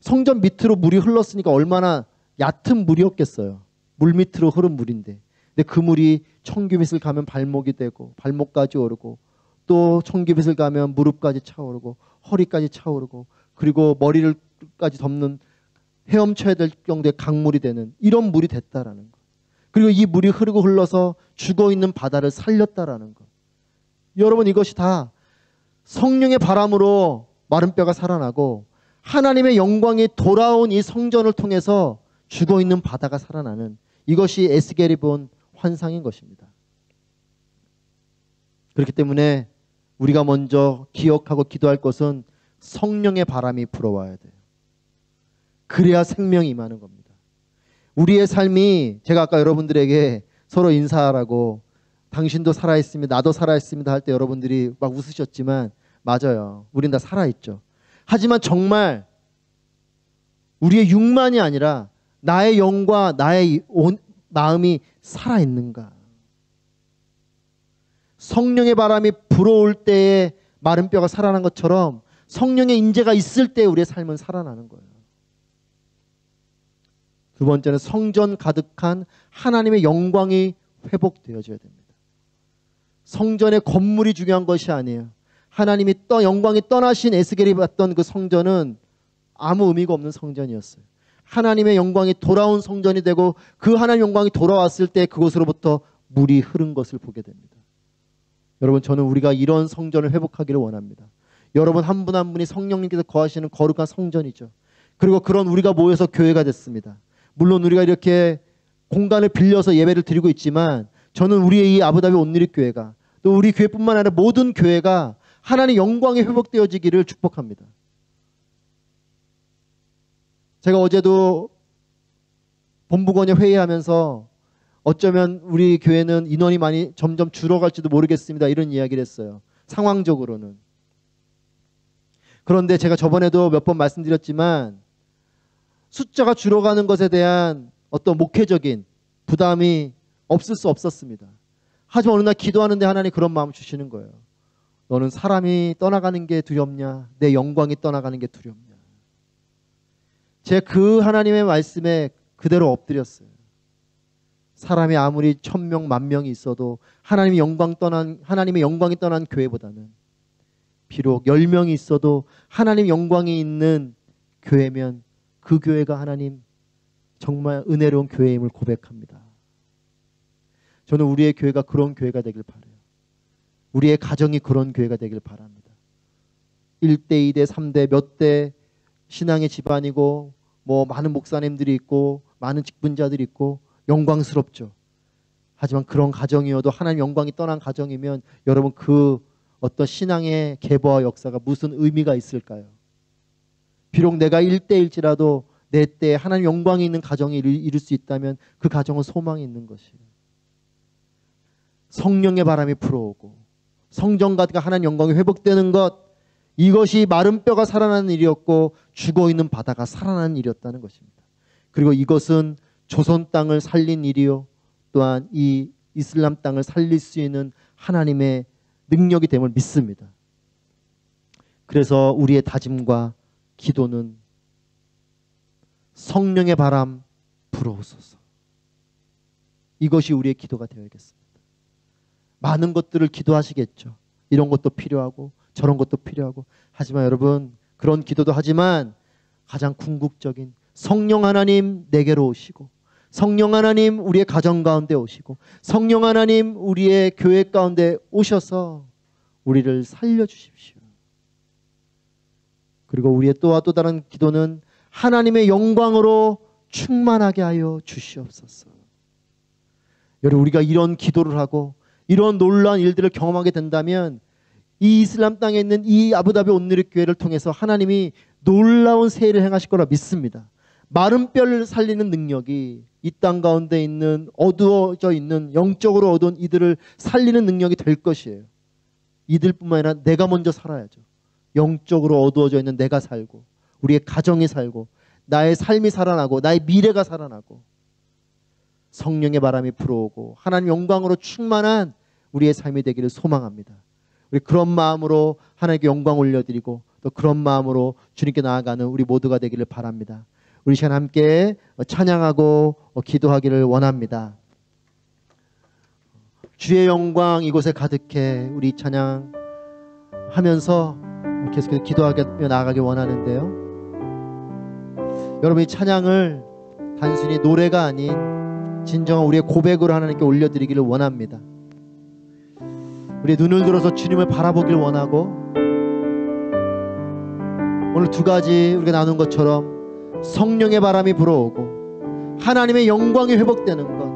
성전 밑으로 물이 흘렀으니까 얼마나 얕은 물이었겠어요. 물 밑으로 흐른 물인데, 근데 그 물이 청규빗을 가면 발목이 되고 발목까지 오르고, 또 청규빗을 가면 무릎까지 차오르고 허리까지 차오르고, 그리고 머리를까지 덮는 헤엄쳐야 될 정도의 강물이 되는 이런 물이 됐다라는 것. 그리고 이 물이 흐르고 흘러서 죽어있는 바다를 살렸다라는 것. 여러분, 이것이 다 성령의 바람으로 마른 뼈가 살아나고 하나님의 영광이 돌아온 이 성전을 통해서 죽어있는 바다가 살아나는, 이것이 에스겔이 본 환상인 것입니다. 그렇기 때문에 우리가 먼저 기억하고 기도할 것은 성령의 바람이 불어와야 돼요. 그래야 생명이 임하는 겁니다. 우리의 삶이, 제가 아까 여러분들에게 서로 인사하라고 당신도 살아있습니다, 나도 살아있습니다 할 때 여러분들이 막 웃으셨지만 맞아요. 우린 다 살아있죠. 하지만 정말 우리의 육만이 아니라 나의 영과 나의 마음이 살아있는가? 성령의 바람이 불어올 때에 마른 뼈가 살아난 것처럼 성령의 인재가 있을 때 우리의 삶은 살아나는 거예요. 두 번째는 성전 가득한 하나님의 영광이 회복되어져야 됩니다. 성전의 건물이 중요한 것이 아니에요. 하나님이 영광이 떠나신 에스겔이 봤던 그 성전은 아무 의미가 없는 성전이었어요. 하나님의 영광이 돌아온 성전이 되고 그 하나님의 영광이 돌아왔을 때 그곳으로부터 물이 흐른 것을 보게 됩니다. 여러분, 저는 우리가 이런 성전을 회복하기를 원합니다. 여러분 한 분 한 분이 성령님께서 거하시는 거룩한 성전이죠. 그리고 그런 우리가 모여서 교회가 됐습니다. 물론 우리가 이렇게 공간을 빌려서 예배를 드리고 있지만 저는 우리의 이 아부다비 온누리 교회가, 또 우리 교회뿐만 아니라 모든 교회가 하나님의 영광이 회복되어지기를 축복합니다. 제가 어제도 본부건에 회의하면서 어쩌면 우리 교회는 인원이 많이 점점 줄어갈지도 모르겠습니다, 이런 이야기를 했어요. 상황적으로는. 그런데 제가 저번에도 몇 번 말씀드렸지만 숫자가 줄어가는 것에 대한 어떤 목회적인 부담이 없을 수 없었습니다. 하지만 어느 날 기도하는데 하나님이 그런 마음을 주시는 거예요. 너는 사람이 떠나가는 게 두렵냐? 내 영광이 떠나가는 게 두렵냐? 제가 그 하나님의 말씀에 그대로 엎드렸어요. 사람이 아무리 1000명, 10,000명이 있어도 하나님의 영광이 떠난 교회보다는, 비록 10명이 있어도 하나님의 영광이 있는 교회면 그 교회가 하나님 정말 은혜로운 교회임을 고백합니다. 저는 우리의 교회가 그런 교회가 되길 바라요. 우리의 가정이 그런 교회가 되길 바랍니다. 1대, 2대, 3대 몇 대 신앙의 집안이고 뭐 많은 목사님들이 있고 많은 직분자들이 있고 영광스럽죠. 하지만 그런 가정이어도 하나님 영광이 떠난 가정이면 여러분 그 어떤 신앙의 계보와 역사가 무슨 의미가 있을까요? 비록 내가 1대일지라도 내 때에 하나님 영광이 있는 가정이 이룰 수 있다면 그 가정은 소망이 있는 것이에요. 성령의 바람이 불어오고 성전 가득한 하나님 영광이 회복되는 것, 이것이 마른 뼈가 살아나는 일이었고 죽어있는 바다가 살아나는 일이었다는 것입니다. 그리고 이것은 조선 땅을 살린 일이요 또한 이 이슬람 땅을 살릴 수 있는 하나님의 능력이 됨을 믿습니다. 그래서 우리의 다짐과 기도는 성령의 바람 불어오소서. 이것이 우리의 기도가 되어야겠습니다. 많은 것들을 기도하시겠죠. 이런 것도 필요하고 저런 것도 필요하고. 하지만 여러분, 그런 기도도 하지만 가장 궁극적인 성령 하나님 내게로 오시고, 성령 하나님 우리의 가정 가운데 오시고, 성령 하나님 우리의 교회 가운데 오셔서 우리를 살려주십시오. 그리고 우리의 또 다른 기도는 하나님의 영광으로 충만하게 하여 주시옵소서. 여러분, 우리가 이런 기도를 하고 이런 놀라운 일들을 경험하게 된다면 이 이슬람 땅에 있는 이 아부다비 온누리 교회를 통해서 하나님이 놀라운 세일을 행하실 거라 믿습니다. 마른 뼈를 살리는 능력이 이 땅 가운데 있는 어두워져 있는 영적으로 어두운 이들을 살리는 능력이 될 것이에요. 이들뿐만 아니라 내가 먼저 살아야죠. 영적으로 어두워져 있는 내가 살고, 우리의 가정이 살고, 나의 삶이 살아나고, 나의 미래가 살아나고, 성령의 바람이 불어오고 하나님 영광으로 충만한 우리의 삶이 되기를 소망합니다. 우리 그런 마음으로 하나님께 영광 올려드리고 또 그런 마음으로 주님께 나아가는 우리 모두가 되기를 바랍니다. 우리 시간 함께 찬양하고 기도하기를 원합니다. 주의 영광 이곳에 가득해. 우리 찬양하면서 계속해서 기도하며 나아가길 원하는데요. 여러분, 이 찬양을 단순히 노래가 아닌 진정한 우리의 고백으로 하나님께 올려드리기를 원합니다. 우리의 눈을 들어서 주님을 바라보길 원하고, 오늘 두 가지 우리가 나눈 것처럼 성령의 바람이 불어오고 하나님의 영광이 회복되는 것,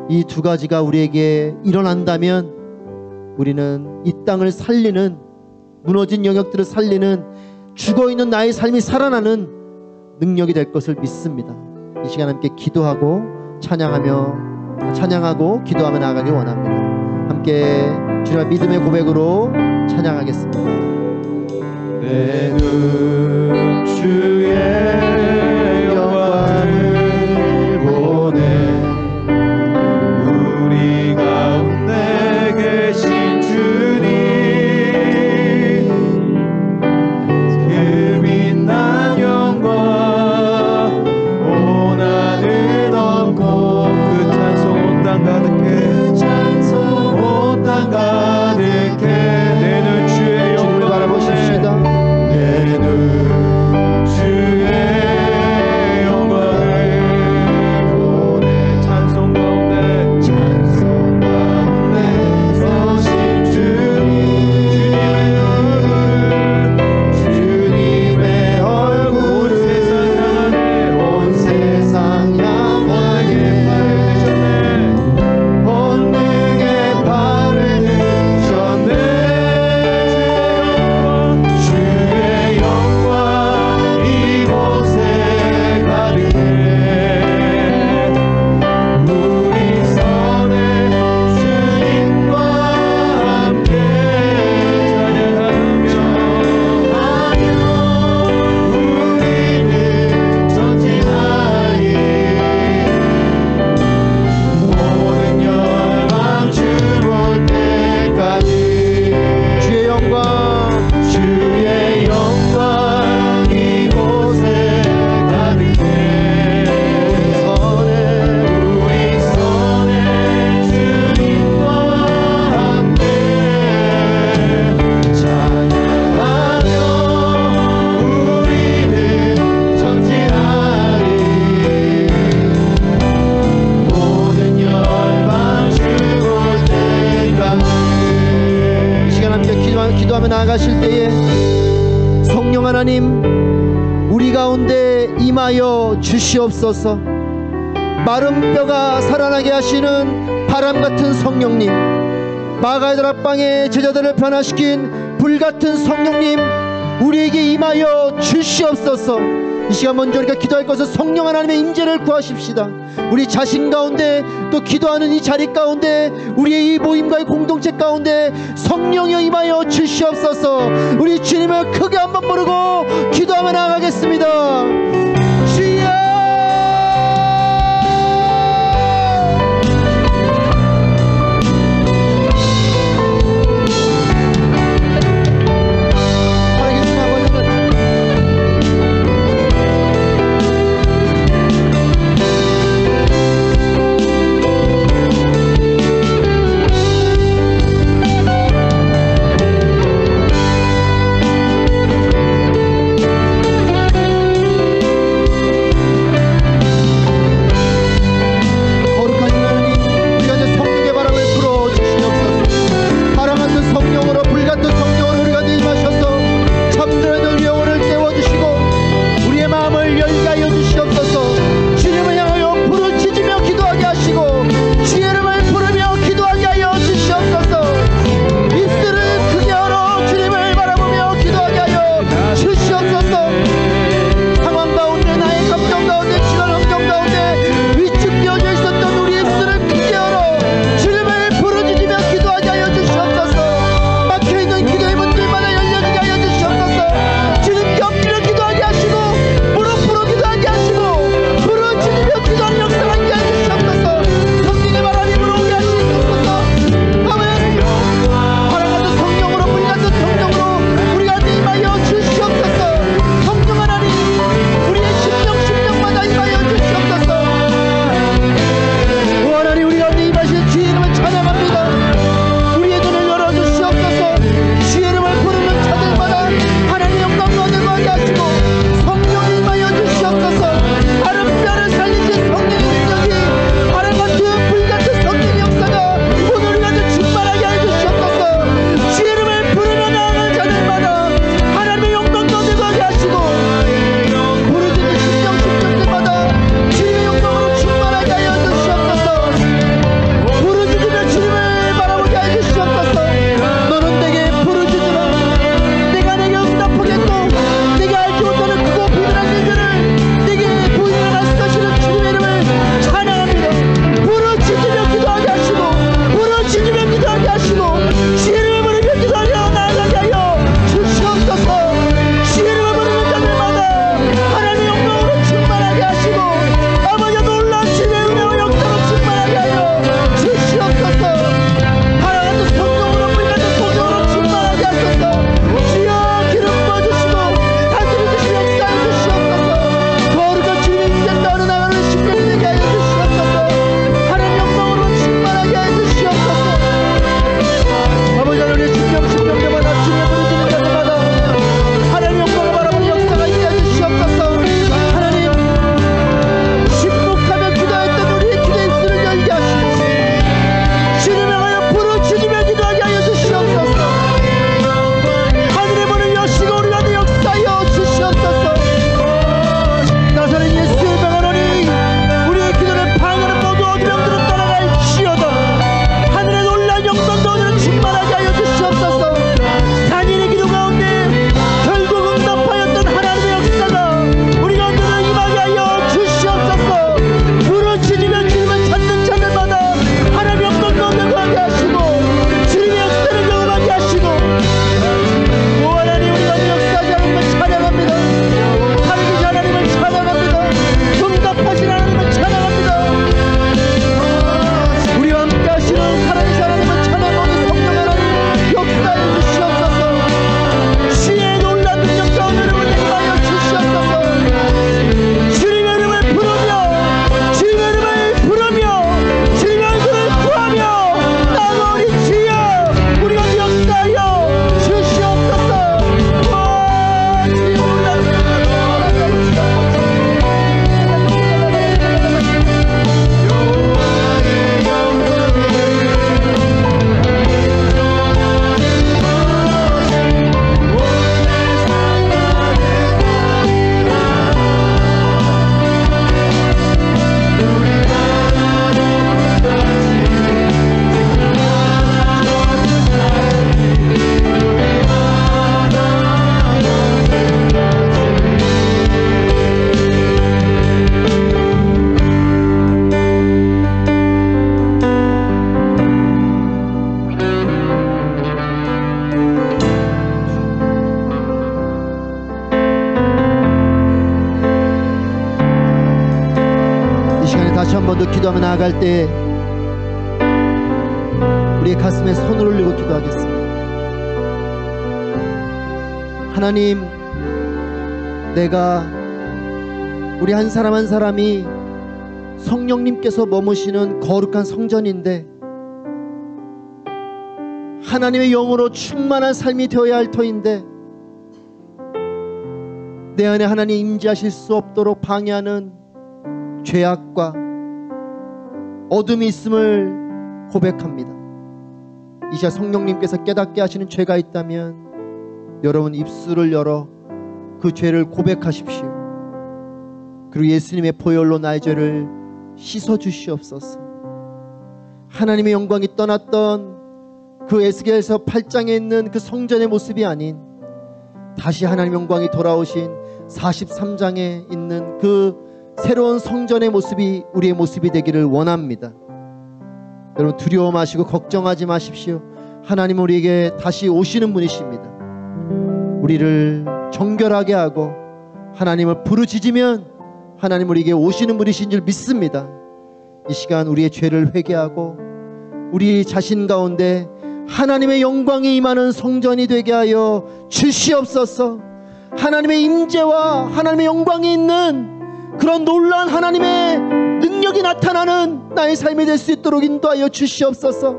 이 두 가지가 우리에게 일어난다면 우리는 이 땅을 살리는, 무너진 영역들을 살리는, 죽어있는 나의 삶이 살아나는 능력이 될 것을 믿습니다. 이 시간 함께 기도하고 찬양하고 기도하며 나아가길 원합니다. 함께 주님의 믿음의 고백으로 찬양하겠습니다. 내 눈 주의 영광을 보네. 우리 가운데 계신 주님, 그 빛난 영광 온 하늘 덮고, 그 찬송 온 땅 가득해, 그 찬송 온 땅 가득해. 내 눈 주의 주님을 영광을 바라보십시다. 내 눈 주의 영광을 보내. 찬송 가운데 서신 주님의 얼굴을 온 세상 향하게 본능의 발을 드셨네. 주의 영광 이곳에 가득해. 우리 선에 주님과 함께 찬양하며 우리는 전진하리. 모든 열망 주 볼 때까지. 주의 영광 이곳에 가득해. 우리 선에 주님과 함께 찬양하며 우리는 전진하리. 모든 열망 주 볼 때까지. 이 시간 함께 기도하며 나아가실 때에 성령 하나님 우리 가운데 임하여 주시옵소서. 마른 뼈가 살아나게 하시는 바람 같은 성령님, 마가의 다락방의 제자들을 변화시킨 불같은 성령님, 우리에게 임하여 주시옵소서. 이 시간 먼저 우리가 기도할 것은 성령 하나님의 임재를 구하십시다. 우리 자신 가운데 또 기도하는 이 자리 가운데 우리의 이 모임과의 공동체 가운데 성령여 임하여 주시옵소서. 우리 주님을 크게 한번 부르고 기도하며 나아가겠습니다. 주여 시간에 다시 한 번 더 기도하며 나아갈 때 우리의 가슴에 손을 올리고 기도하겠습니다. 하나님, 내가 우리 한 사람 한 사람이 성령님께서 머무시는 거룩한 성전인데 하나님의 영으로 충만한 삶이 되어야 할 터인데 내 안에 하나님 임재하실 수 없도록 방해하는 죄악과 어둠이 있음을 고백합니다. 이 시간 성령님께서 깨닫게 하시는 죄가 있다면 여러분 입술을 열어 그 죄를 고백하십시오. 그리고 예수님의 보혈로 나의 죄를 씻어 주시옵소서. 하나님의 영광이 떠났던 그 에스겔서 8장에 있는 그 성전의 모습이 아닌 다시 하나님의 영광이 돌아오신 43장에 있는 그 새로운 성전의 모습이 우리의 모습이 되기를 원합니다. 여러분 두려워 마시고 걱정하지 마십시오. 하나님은 우리에게 다시 오시는 분이십니다. 우리를 정결하게 하고 하나님을 부르짖으면 하나님 우리에게 오시는 분이신 줄 믿습니다. 이 시간 우리의 죄를 회개하고 우리 자신 가운데 하나님의 영광이 임하는 성전이 되게 하여 주시옵소서. 하나님의 임재와 하나님의 영광이 있는 그런 놀라운 하나님의 능력이 나타나는 나의 삶이 될 수 있도록 인도하여 주시옵소서.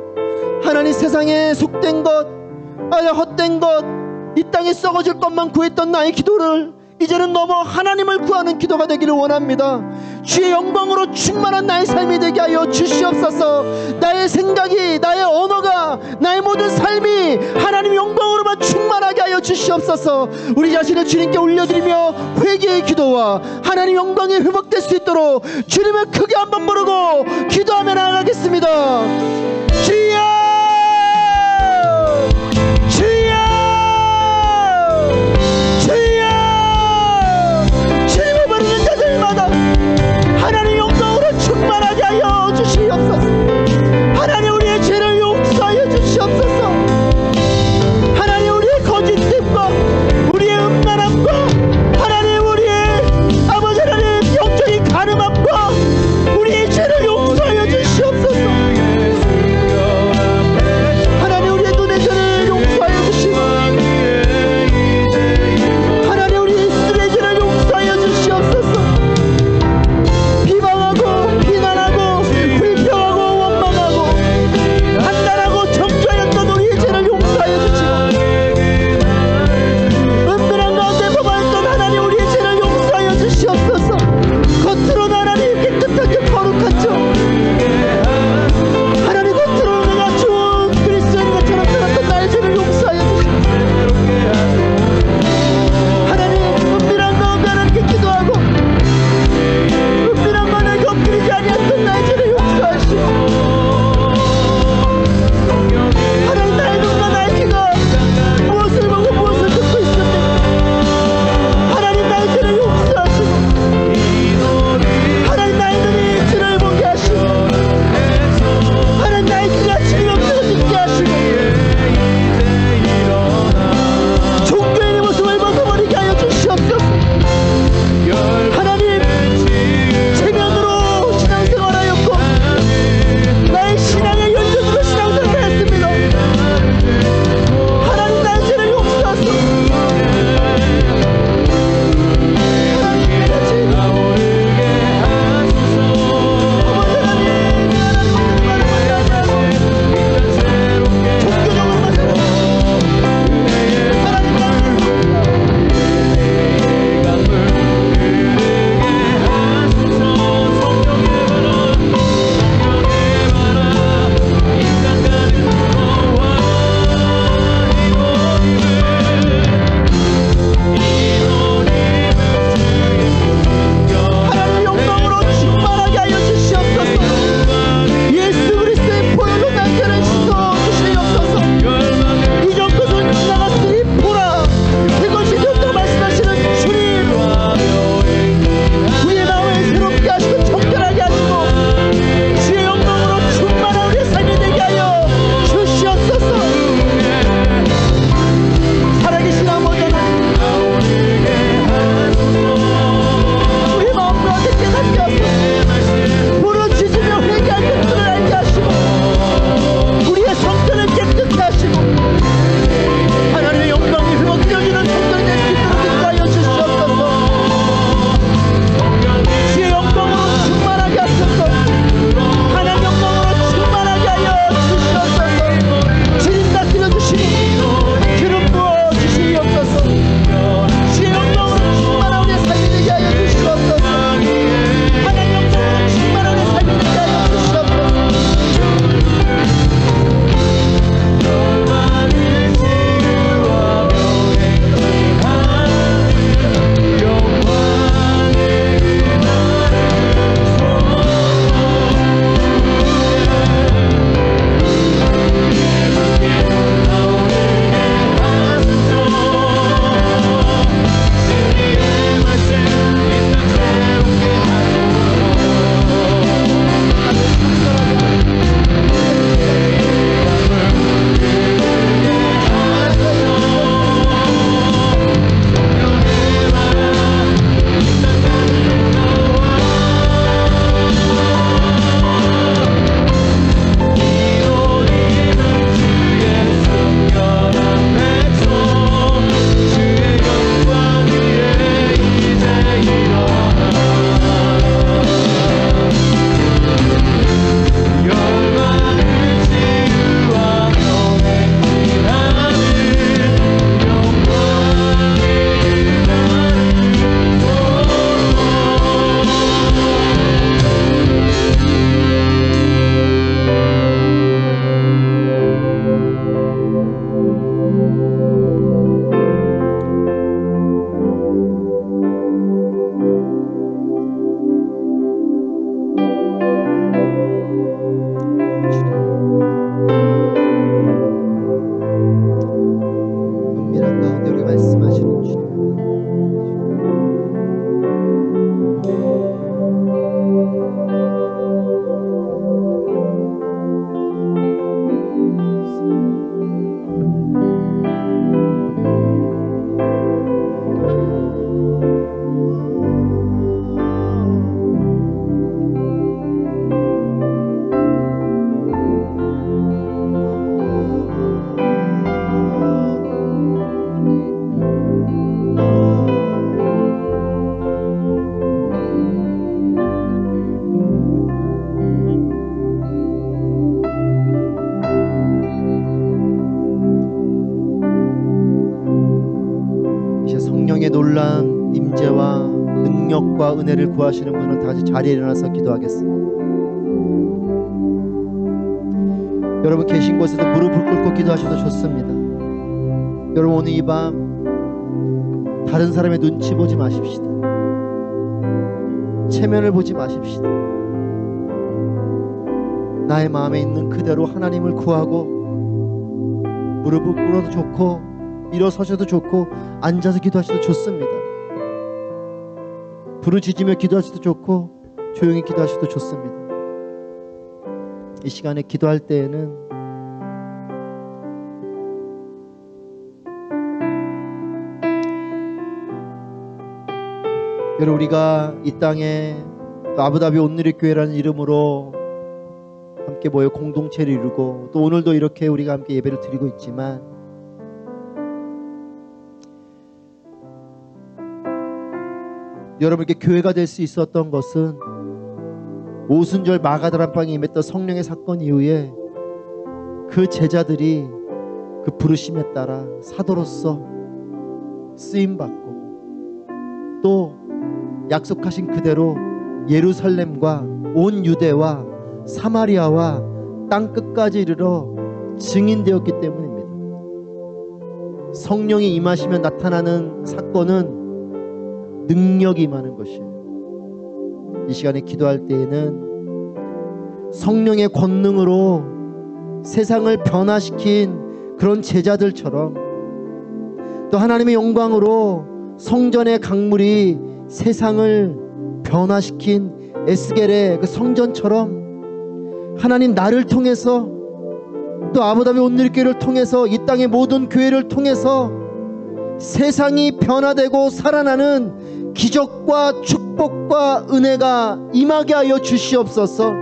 하나님, 세상에 속된 것, 헛된 것, 이 땅에 썩어질 것만 구했던 나의 기도를 이제는 넘어 하나님을 구하는 기도가 되기를 원합니다. 주의 영광으로 충만한 나의 삶이 되게 하여 주시옵소서. 나의 생각이, 나의 언어가, 나의 모든 삶이 하나님의 영광으로만 충만하게 하여 주시옵소서. 우리 자신을 주님께 올려드리며 회개의 기도와 하나님의 영광이 회복될 수 있도록 주님을 크게 한번 부르고 기도하며 나아가겠습니다. 주여! 주여! 주여! 주님을 부르는 자들마다 하나님의 영광으로 충만하게 하여 주시옵소서. 하나님, 우리의 죄를 용서하여 주시옵소서. 하나님, 우리의 거짓됨과 우리의 음란함과 하나님, 우리의 아버지 하나님 영적인 가늠함과 우리의 죄를 용서하여 주시옵소서. 능력과 은혜를 구하시는 분은 다 같이 자리에 일어나서 기도하겠습니다. 여러분 계신 곳에서 무릎을 꿇고 기도하셔도 좋습니다. 여러분 오늘 이 밤 다른 사람의 눈치 보지 마십시다. 체면을 보지 마십시다. 나의 마음에 있는 그대로 하나님을 구하고 무릎을 꿇어도 좋고 일어서셔도 좋고 앉아서 기도하셔도 좋습니다. 부르짖으며 기도하셔도 좋고 조용히 기도하셔도 좋습니다. 이 시간에 기도할 때에는 여러분 우리가 이 땅에 또 아부다비 온누리교회라는 이름으로 함께 모여 공동체를 이루고 또 오늘도 이렇게 우리가 함께 예배를 드리고 있지만 여러분께 교회가 될 수 있었던 것은 오순절 마가다락방에 임했던 성령의 사건 이후에 그 제자들이 그 부르심에 따라 사도로서 쓰임받고 또 약속하신 그대로 예루살렘과 온 유대와 사마리아와 땅끝까지 이르러 증인되었기 때문입니다. 성령이 임하시면 나타나는 사건은 능력이 임하는 것이에요. 이 시간에 기도할 때에는 성령의 권능으로 세상을 변화시킨 그런 제자들처럼 또 하나님의 영광으로 성전의 강물이 세상을 변화시킨 에스겔의 그 성전처럼 하나님 나를 통해서 또 아부다비 온누리교회를 통해서 이 땅의 모든 교회를 통해서 세상이 변화되고 살아나는 기적과 축복과 은혜가 임하게 하여 주시옵소서.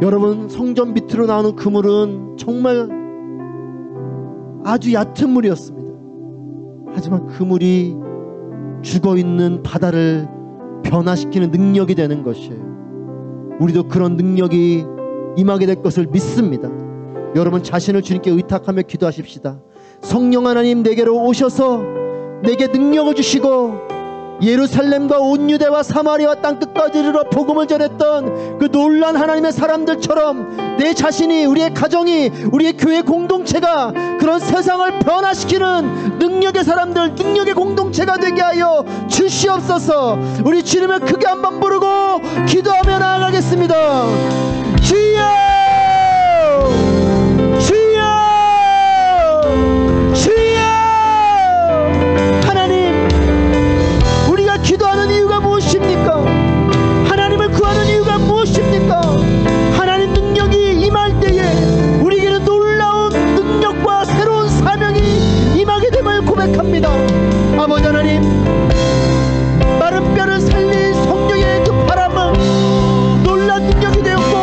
여러분 성전 밑으로 나오는 그물은 정말 아주 얕은 물이었습니다. 하지만 그물이 죽어있는 바다를 변화시키는 능력이 되는 것이에요. 우리도 그런 능력이 임하게 될 것을 믿습니다. 여러분 자신을 주님께 의탁하며 기도하십시다. 성령 하나님 내게로 오셔서 내게 능력을 주시고 예루살렘과 온 유대와 사마리아와 땅끝까지 이르러 복음을 전했던 그 놀란 하나님의 사람들처럼 내 자신이, 우리의 가정이, 우리의 교회 공동체가 그런 세상을 변화시키는 능력의 사람들, 능력의 공동체가 되게 하여 주시옵소서. 우리 주님을 크게 한번 부르고 기도하며 나아가겠습니다. 주여! 주여! 주여! 하나님, 우리가 기도하는 이유가 무엇입니까? 하나님을 구하는 이유가 무엇입니까? 하나님 능력이 임할 때에 우리에게는 놀라운 능력과 새로운 사명이 임하게 됨을 고백합니다. 아버지 하나님, 마른 뼈를 살린 성령의 그 바람은 놀란 능력이 되었고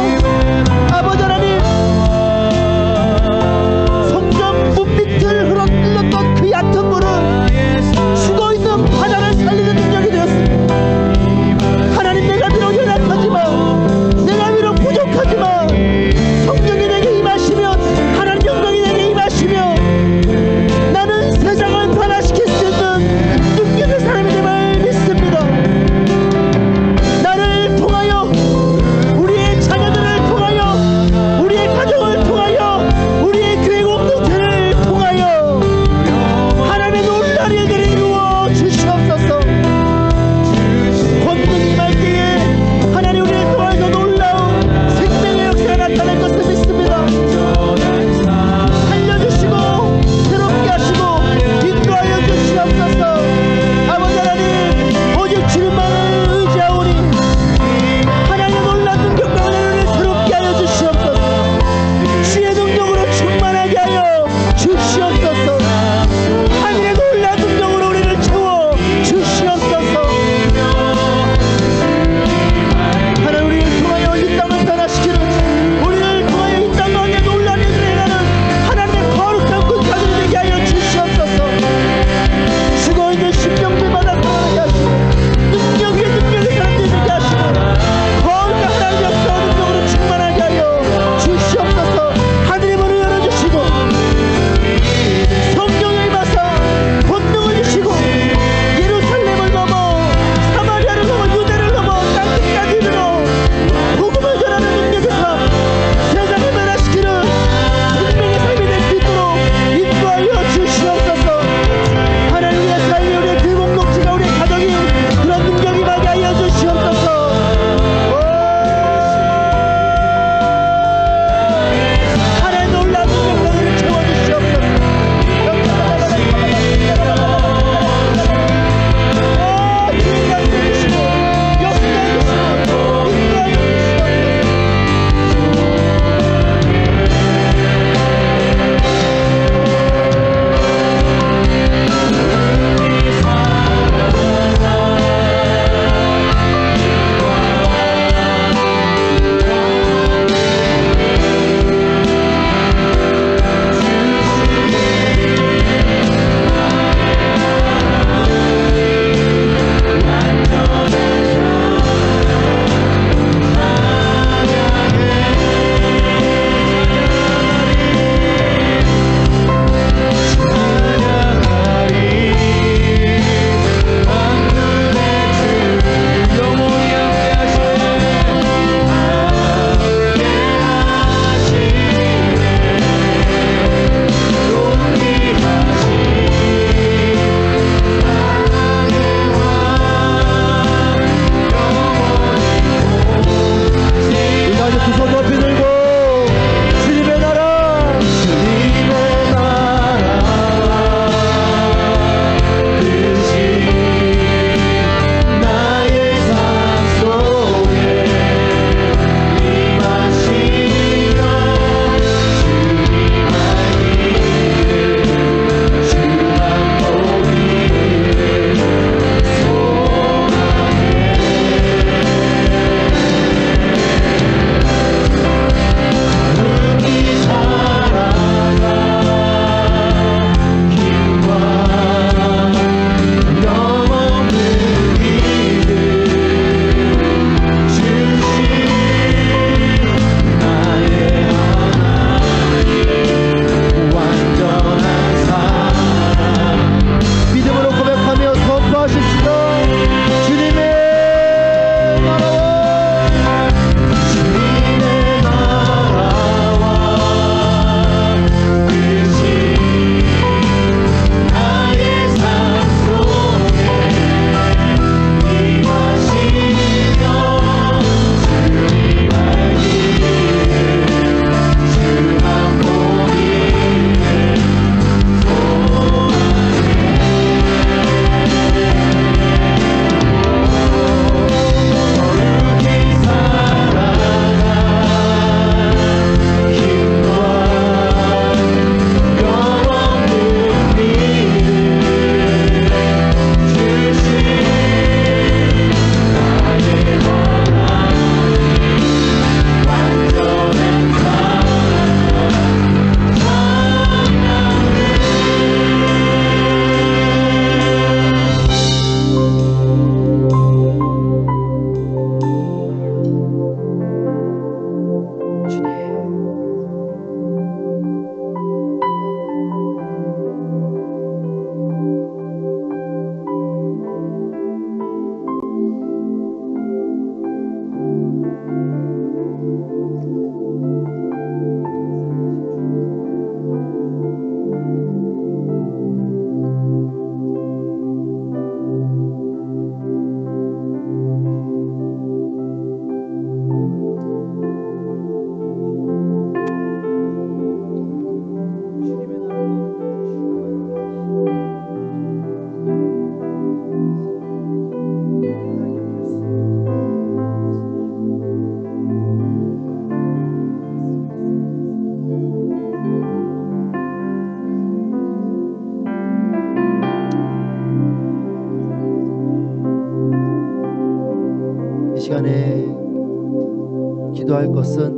기도할 것은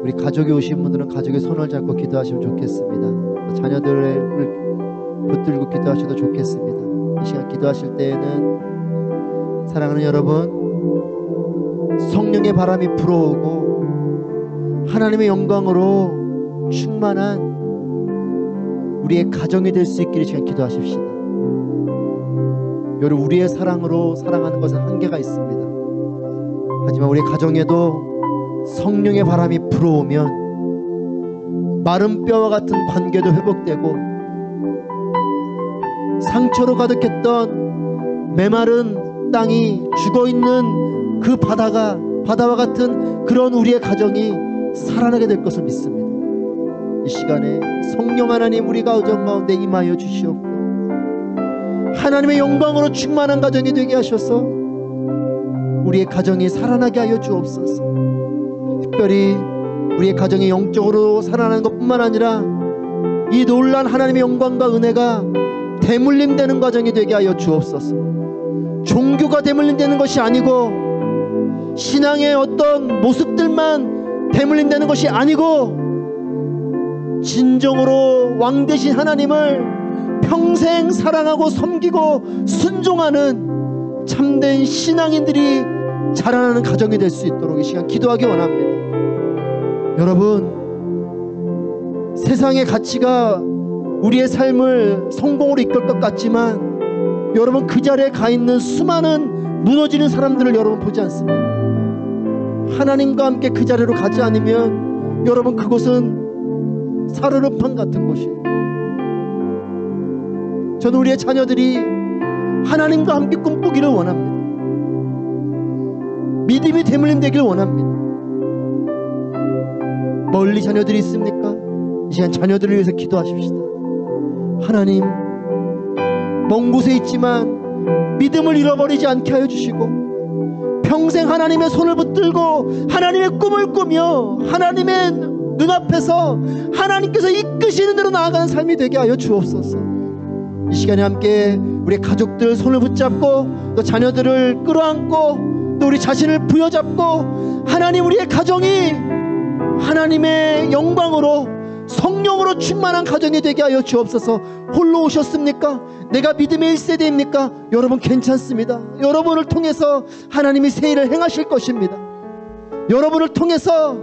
우리 가족이 오신 분들은 가족의 손을 잡고 기도하시면 좋겠습니다. 자녀들을 붙들고 기도하셔도 좋겠습니다. 이 시간 기도하실 때에는 사랑하는 여러분, 성령의 바람이 불어오고 하나님의 영광으로 충만한 우리의 가정이 될 수 있기를 지금 기도하십시다. 여러분, 우리의 사랑으로 사랑하는 것은 한계가 있습니다. 하지만 우리 가정에도 성령의 바람이 불어오면 마른 뼈와 같은 관계도 회복되고 상처로 가득했던 메마른 땅이 죽어있는 그 바다와 같은 그런 우리의 가정이 살아나게 될 것을 믿습니다. 이 시간에 성령 하나님 우리 가정 가운데 임하여 주시옵고 하나님의 영광으로 충만한 가정이 되게 하셔서 우리의 가정이 살아나게 하여 주옵소서. 특별히 우리의 가정이 영적으로 살아나는 것뿐만 아니라 이 놀란 하나님의 영광과 은혜가 대물림되는 가정이 되게 하여 주옵소서. 종교가 대물림되는 것이 아니고 신앙의 어떤 모습들만 대물림되는 것이 아니고 진정으로 왕 되신 하나님을 평생 사랑하고 섬기고 순종하는 참된 신앙인들이 자라나는 가정이 될 수 있도록 이 시간 기도하기 원합니다. 여러분, 세상의 가치가 우리의 삶을 성공으로 이끌 것 같지만 여러분, 그 자리에 가 있는 수많은 무너지는 사람들을 여러분 보지 않습니까? 하나님과 함께 그 자리로 가지 않으면 여러분, 그곳은 사르르판 같은 곳이에요. 저는 우리의 자녀들이 하나님과 함께 꿈꾸기를 원합니다. 믿음이 대물림되기를 원합니다. 멀리 자녀들이 있습니까? 이 시간 자녀들을 위해서 기도하십시다. 하나님, 먼 곳에 있지만 믿음을 잃어버리지 않게 하여 주시고 평생 하나님의 손을 붙들고 하나님의 꿈을 꾸며 하나님의 눈앞에서 하나님께서 이끄시는 대로 나아가는 삶이 되게 하여 주옵소서. 이 시간에 함께 우리 가족들 손을 붙잡고 또 자녀들을 끌어안고 또 우리 자신을 부여잡고 하나님, 우리의 가정이 하나님의 영광으로 성령으로 충만한 가정이 되게 하여 주옵소서. 홀로 오셨습니까? 내가 믿음의 1세대입니까? 여러분, 괜찮습니다. 여러분을 통해서 하나님이 새 일을 행하실 것입니다. 여러분을 통해서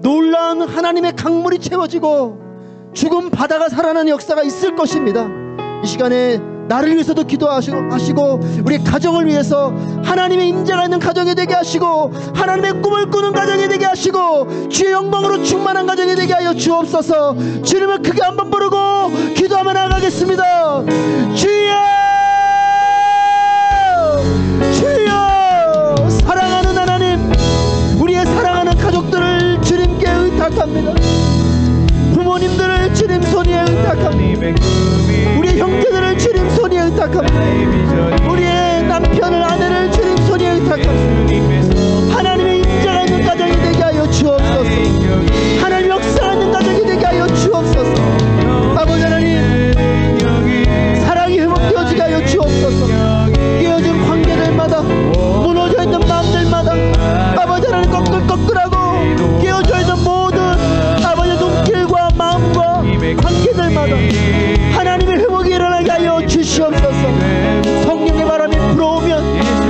놀라운 하나님의 강물이 채워지고 죽은 바다가 살아나는 역사가 있을 것입니다. 이 시간에 나를 위해서도 기도하시고 우리 가정을 위해서 하나님의 임재가 있는 가정이 되게 하시고 하나님의 꿈을 꾸는 가정이 되게 하시고 주의 영광으로 충만한 가정이 되게 하여 주옵소서. 주님을 크게 한번 부르고 기도하며 나가겠습니다. 주여, 주여, 사랑하는 하나님, 우리의 사랑하는 가족들을 주님께 의탁합니다. 부모님들을 주님 손 위에 의탁합니다. 우리의 형제들을 주님 손 위에 의탁합니다. 우리의 남편을, 아내를 주님 손 위에 의탁합니다. 하나님의 임재가 있는 가정이 되게 하여 주옵소서. 하나님의 역사가 있는 가정이 되게 하여 주옵소서. 아버지 하나님, 사랑이 회복되어지게 하여 주옵소서. 깨어진 관계들마다, 무너져 있는 마음들마다 아버지 하나님, 꺼끌꺼끌하고 깨어져 있는 모든 아버지 눈길과 마음과 관계들마다 하나님의 회복이 일어나게 하여 주시옵소서. 성령의 바람이 불어오면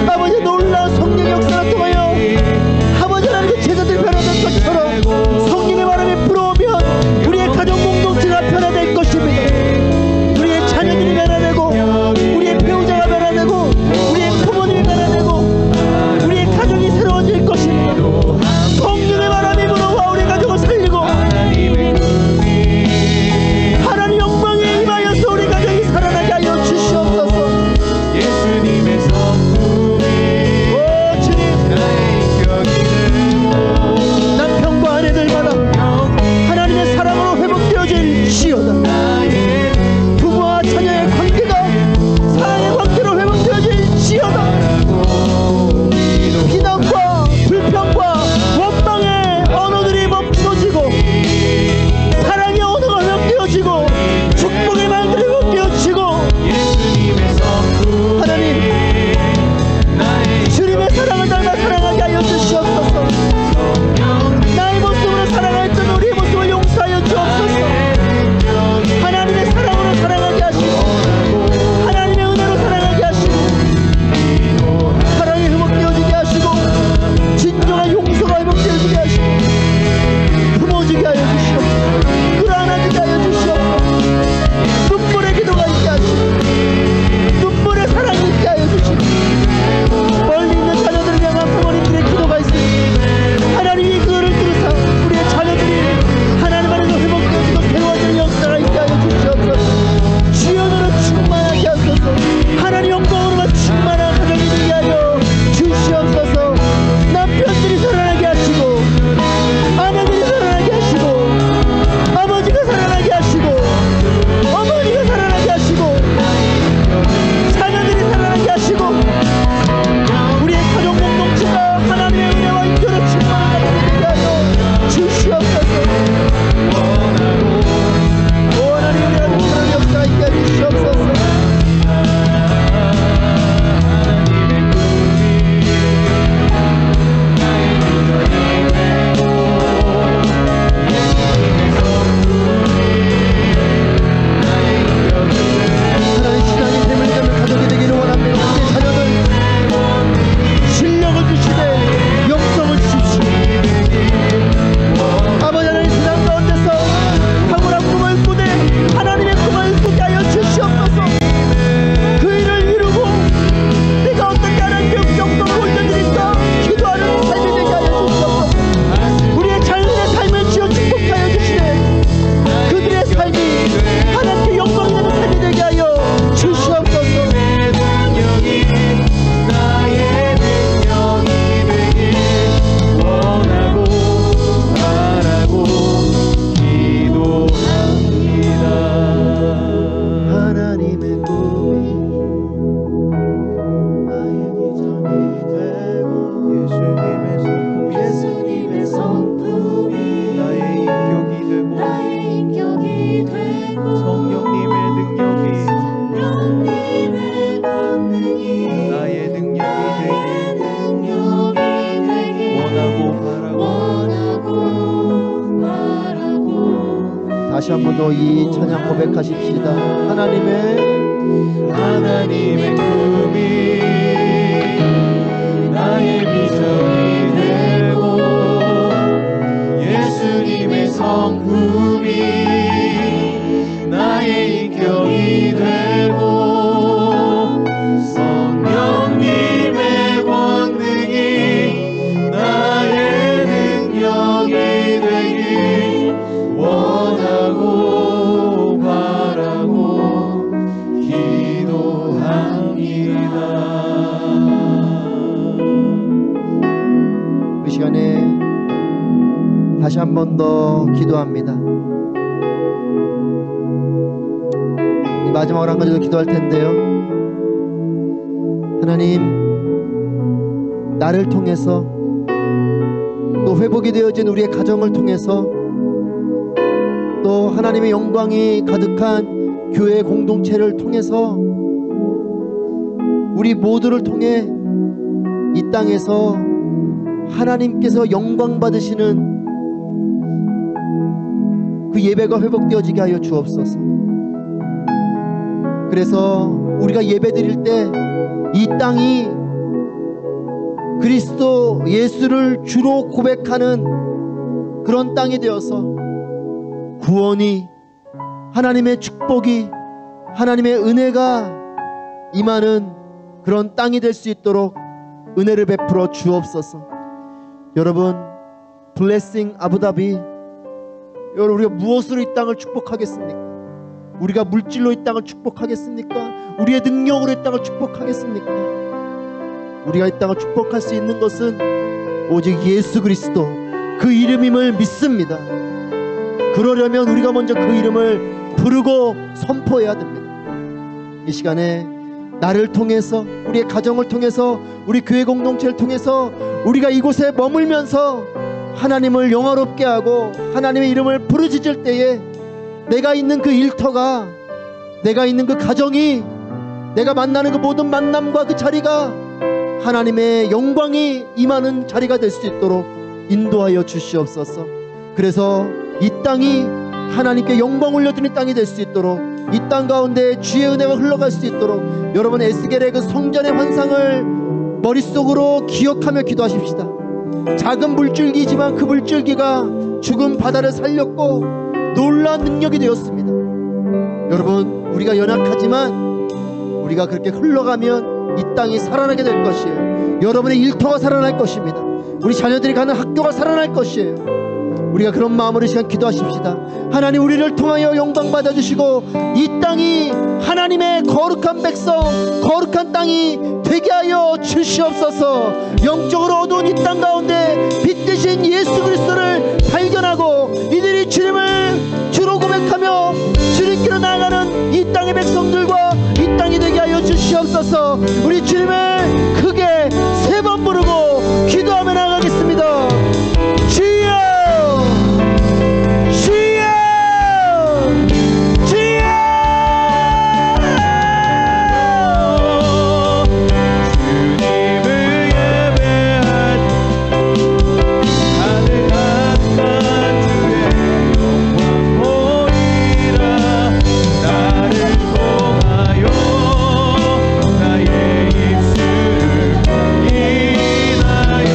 아버지 놀라운 성령의 역사를 통하여 다시 한 번 더 이 찬양 고백하십시다. 하나님의 꿈이 나의 비전이 되고 예수님의 성품이 나의 인격이 되고 성령님의 권능이 나의 능력이 되길 원하고 바라고 기도합니다. 그 시간에 다시 한 번 더 기도합니다. 마지막으로 한 가지 더 기도할 텐데요. 하나님, 나를 통해서 또 회복이 되어진 우리의 가정을 통해서 또 하나님의 영광이 가득한 교회 공동체를 통해서 우리 모두를 통해 이 땅에서 하나님께서 영광 받으시는 그 예배가 회복되어지게 하여 주옵소서. 그래서 우리가 예배 드릴 때 이 땅이 그리스도 예수를 주로 고백하는 그런 땅이 되어서 구원이, 하나님의 축복이, 하나님의 은혜가 임하는 그런 땅이 될 수 있도록 은혜를 베풀어 주옵소서. 여러분, 블레싱 아부다비, 여러분, 우리가 무엇으로 이 땅을 축복하겠습니까? 우리가 물질로 이 땅을 축복하겠습니까? 우리의 능력으로 이 땅을 축복하겠습니까? 우리가 이 땅을 축복할 수 있는 것은 오직 예수 그리스도 그 이름임을 믿습니다. 그러려면 우리가 먼저 그 이름을 부르고 선포해야 됩니다. 이 시간에 나를 통해서, 우리의 가정을 통해서, 우리 교회 공동체를 통해서 우리가 이곳에 머물면서 하나님을 영화롭게 하고 하나님의 이름을 부르짖을 때에 내가 있는 그 일터가, 내가 있는 그 가정이, 내가 만나는 그 모든 만남과 그 자리가 하나님의 영광이 임하는 자리가 될 수 있도록 인도하여 주시옵소서. 그래서 이 땅이 하나님께 영광 올려드리는 땅이 될 수 있도록, 이 땅 가운데 주의 은혜가 흘러갈 수 있도록 여러분 에스겔의 그 성전의 환상을 머릿속으로 기억하며 기도하십시다. 작은 물줄기지만 그 물줄기가 죽은 바다를 살렸고 놀라운 능력이 되었습니다. 여러분, 우리가 연약하지만 우리가 그렇게 흘러가면 이 땅이 살아나게 될 것이에요. 여러분의 일터가 살아날 것입니다. 우리 자녀들이 가는 학교가 살아날 것이에요. 우리가 그런 마음으로 이 시간 기도하십시다. 하나님, 우리를 통하여 영광 받아주시고 이 땅이 하나님의 거룩한 백성, 거룩한 땅이 되게 하여 주시옵소서. 영적으로 어두운 이 땅 가운데 빛 대신 예수 그리스도를 발견하고 이들이 주님을 주로 고백하며 주님께로 나아가는 이 땅의 백성들과 이 땅이 되게 하여 주시옵소서. 우리 주님을 크게 3번 부르고 기도하며 나아가겠습니다. 주여, 주여, 주여. 주님을 예배할 가득한 주의 영광 보이라. 나를 통하여 나의 입술을 인하여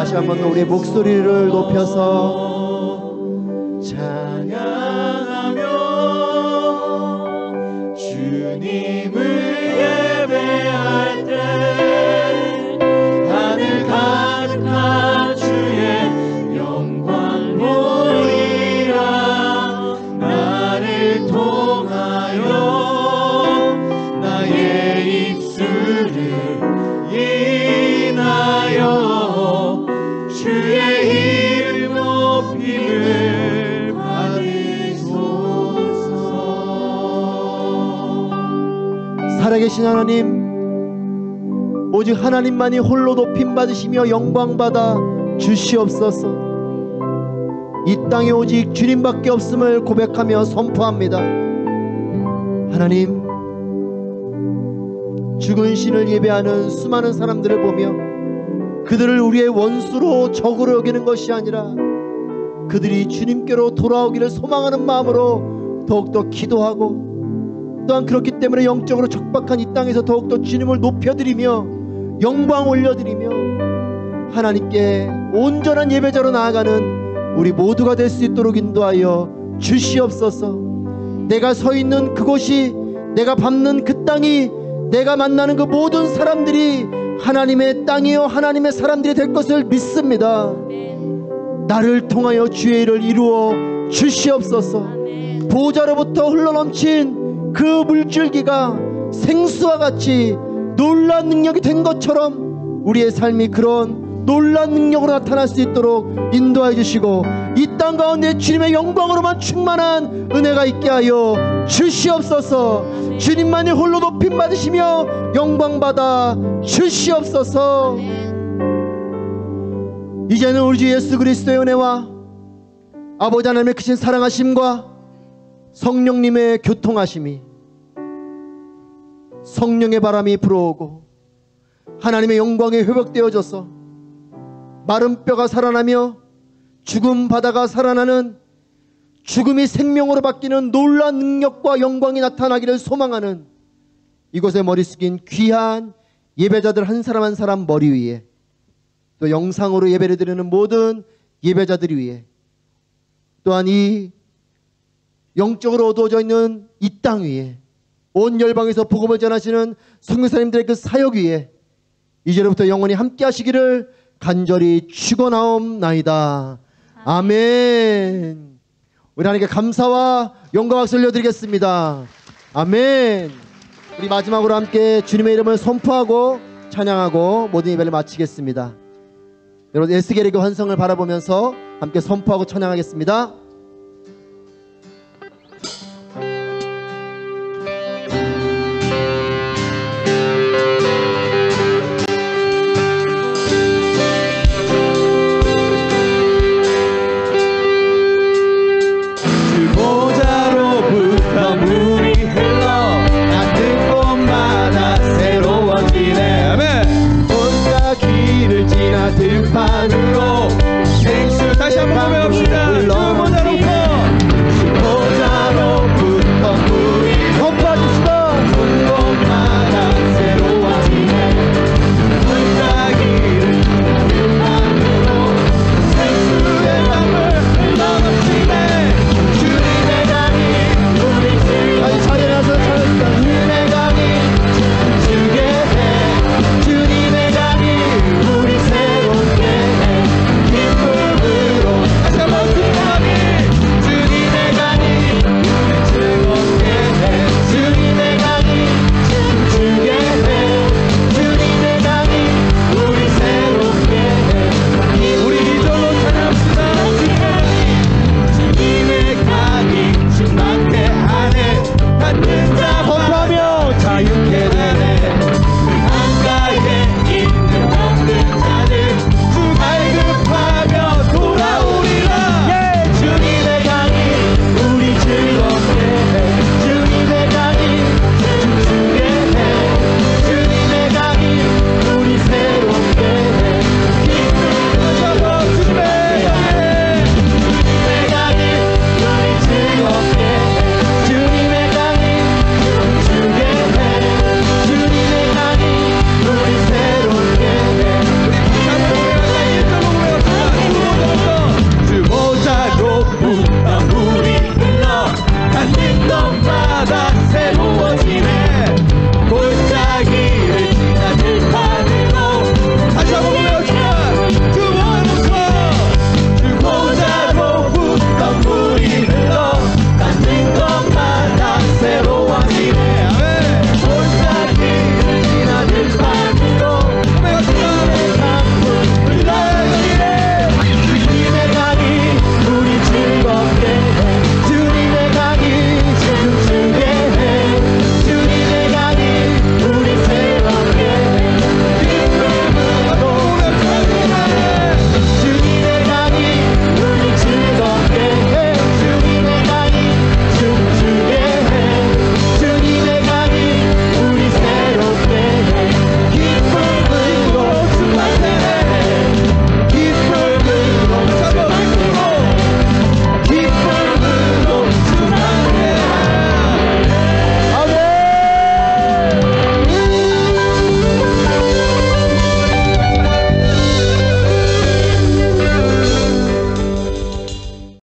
다시 한번 우리의 목소리를 높여서 찬양하며 주님을 예배할 때 하늘 가득한 주의 영광 보이라. 나를 통하여 나의 입술을 인하여 주의 이름 높임을 받으소서. 살아계신 하나님, 오직 하나님만이 홀로 높임 받으시며 영광 받아 주시옵소서. 이 땅에 오직 주님밖에 없음을 고백하며 선포합니다. 하나님, 죽은 신을 예배하는 수많은 사람들을 보며 그들을 우리의 원수로 적으로 여기는 것이 아니라 그들이 주님께로 돌아오기를 소망하는 마음으로 더욱더 기도하고, 또한 그렇기 때문에 영적으로 적박한 이 땅에서 더욱더 주님을 높여드리며 영광 올려드리며 하나님께 온전한 예배자로 나아가는 우리 모두가 될 수 있도록 인도하여 주시옵소서. 내가 서 있는 그곳이, 내가 밟는 그 땅이, 내가 만나는 그 모든 사람들이 하나님의 땅이요 하나님의 사람들이 될 것을 믿습니다. 나를 통하여 주의 일을 이루어 주시옵소서. 보좌로부터 흘러넘친 그 물줄기가 생수와 같이 놀라운 능력이 된 것처럼 우리의 삶이 그런 놀라운 능력으로 나타날 수 있도록 인도해 주시고, 이 땅 가운데 주님의 영광으로만 충만한 은혜가 있게 하여 주시옵소서. 주님만이 홀로 높임 받으시며 영광 받아 주시옵소서. 이제는 우리 주 예수 그리스도의 은혜와 아버지 하나님의 크신 사랑하심과 성령님의 교통하심이, 성령의 바람이 불어오고 하나님의 영광이 회복되어져서 마른 뼈가 살아나며 죽음 바다가 살아나는, 죽음이 생명으로 바뀌는 놀라운 능력과 영광이 나타나기를 소망하는 이곳에 머리 숙인 귀한 예배자들 한 사람 한 사람 머리 위에, 또 영상으로 예배를 드리는 모든 예배자들 위에, 또한 이 영적으로 어두워져 있는 이 땅 위에, 온 열방에서 복음을 전하시는 선교사님들의 그 사역 위에 이제로부터 영원히 함께 하시기를 간절히 축원하옵나이다. 아멘. 우리 하나님께 감사와 영광 박수 올려드리겠습니다. 아멘. 우리 마지막으로 함께 주님의 이름을 선포하고 찬양하고 모든 예배를 마치겠습니다. 여러분, 에스겔의 그 환성을 바라보면서 함께 선포하고 찬양하겠습니다.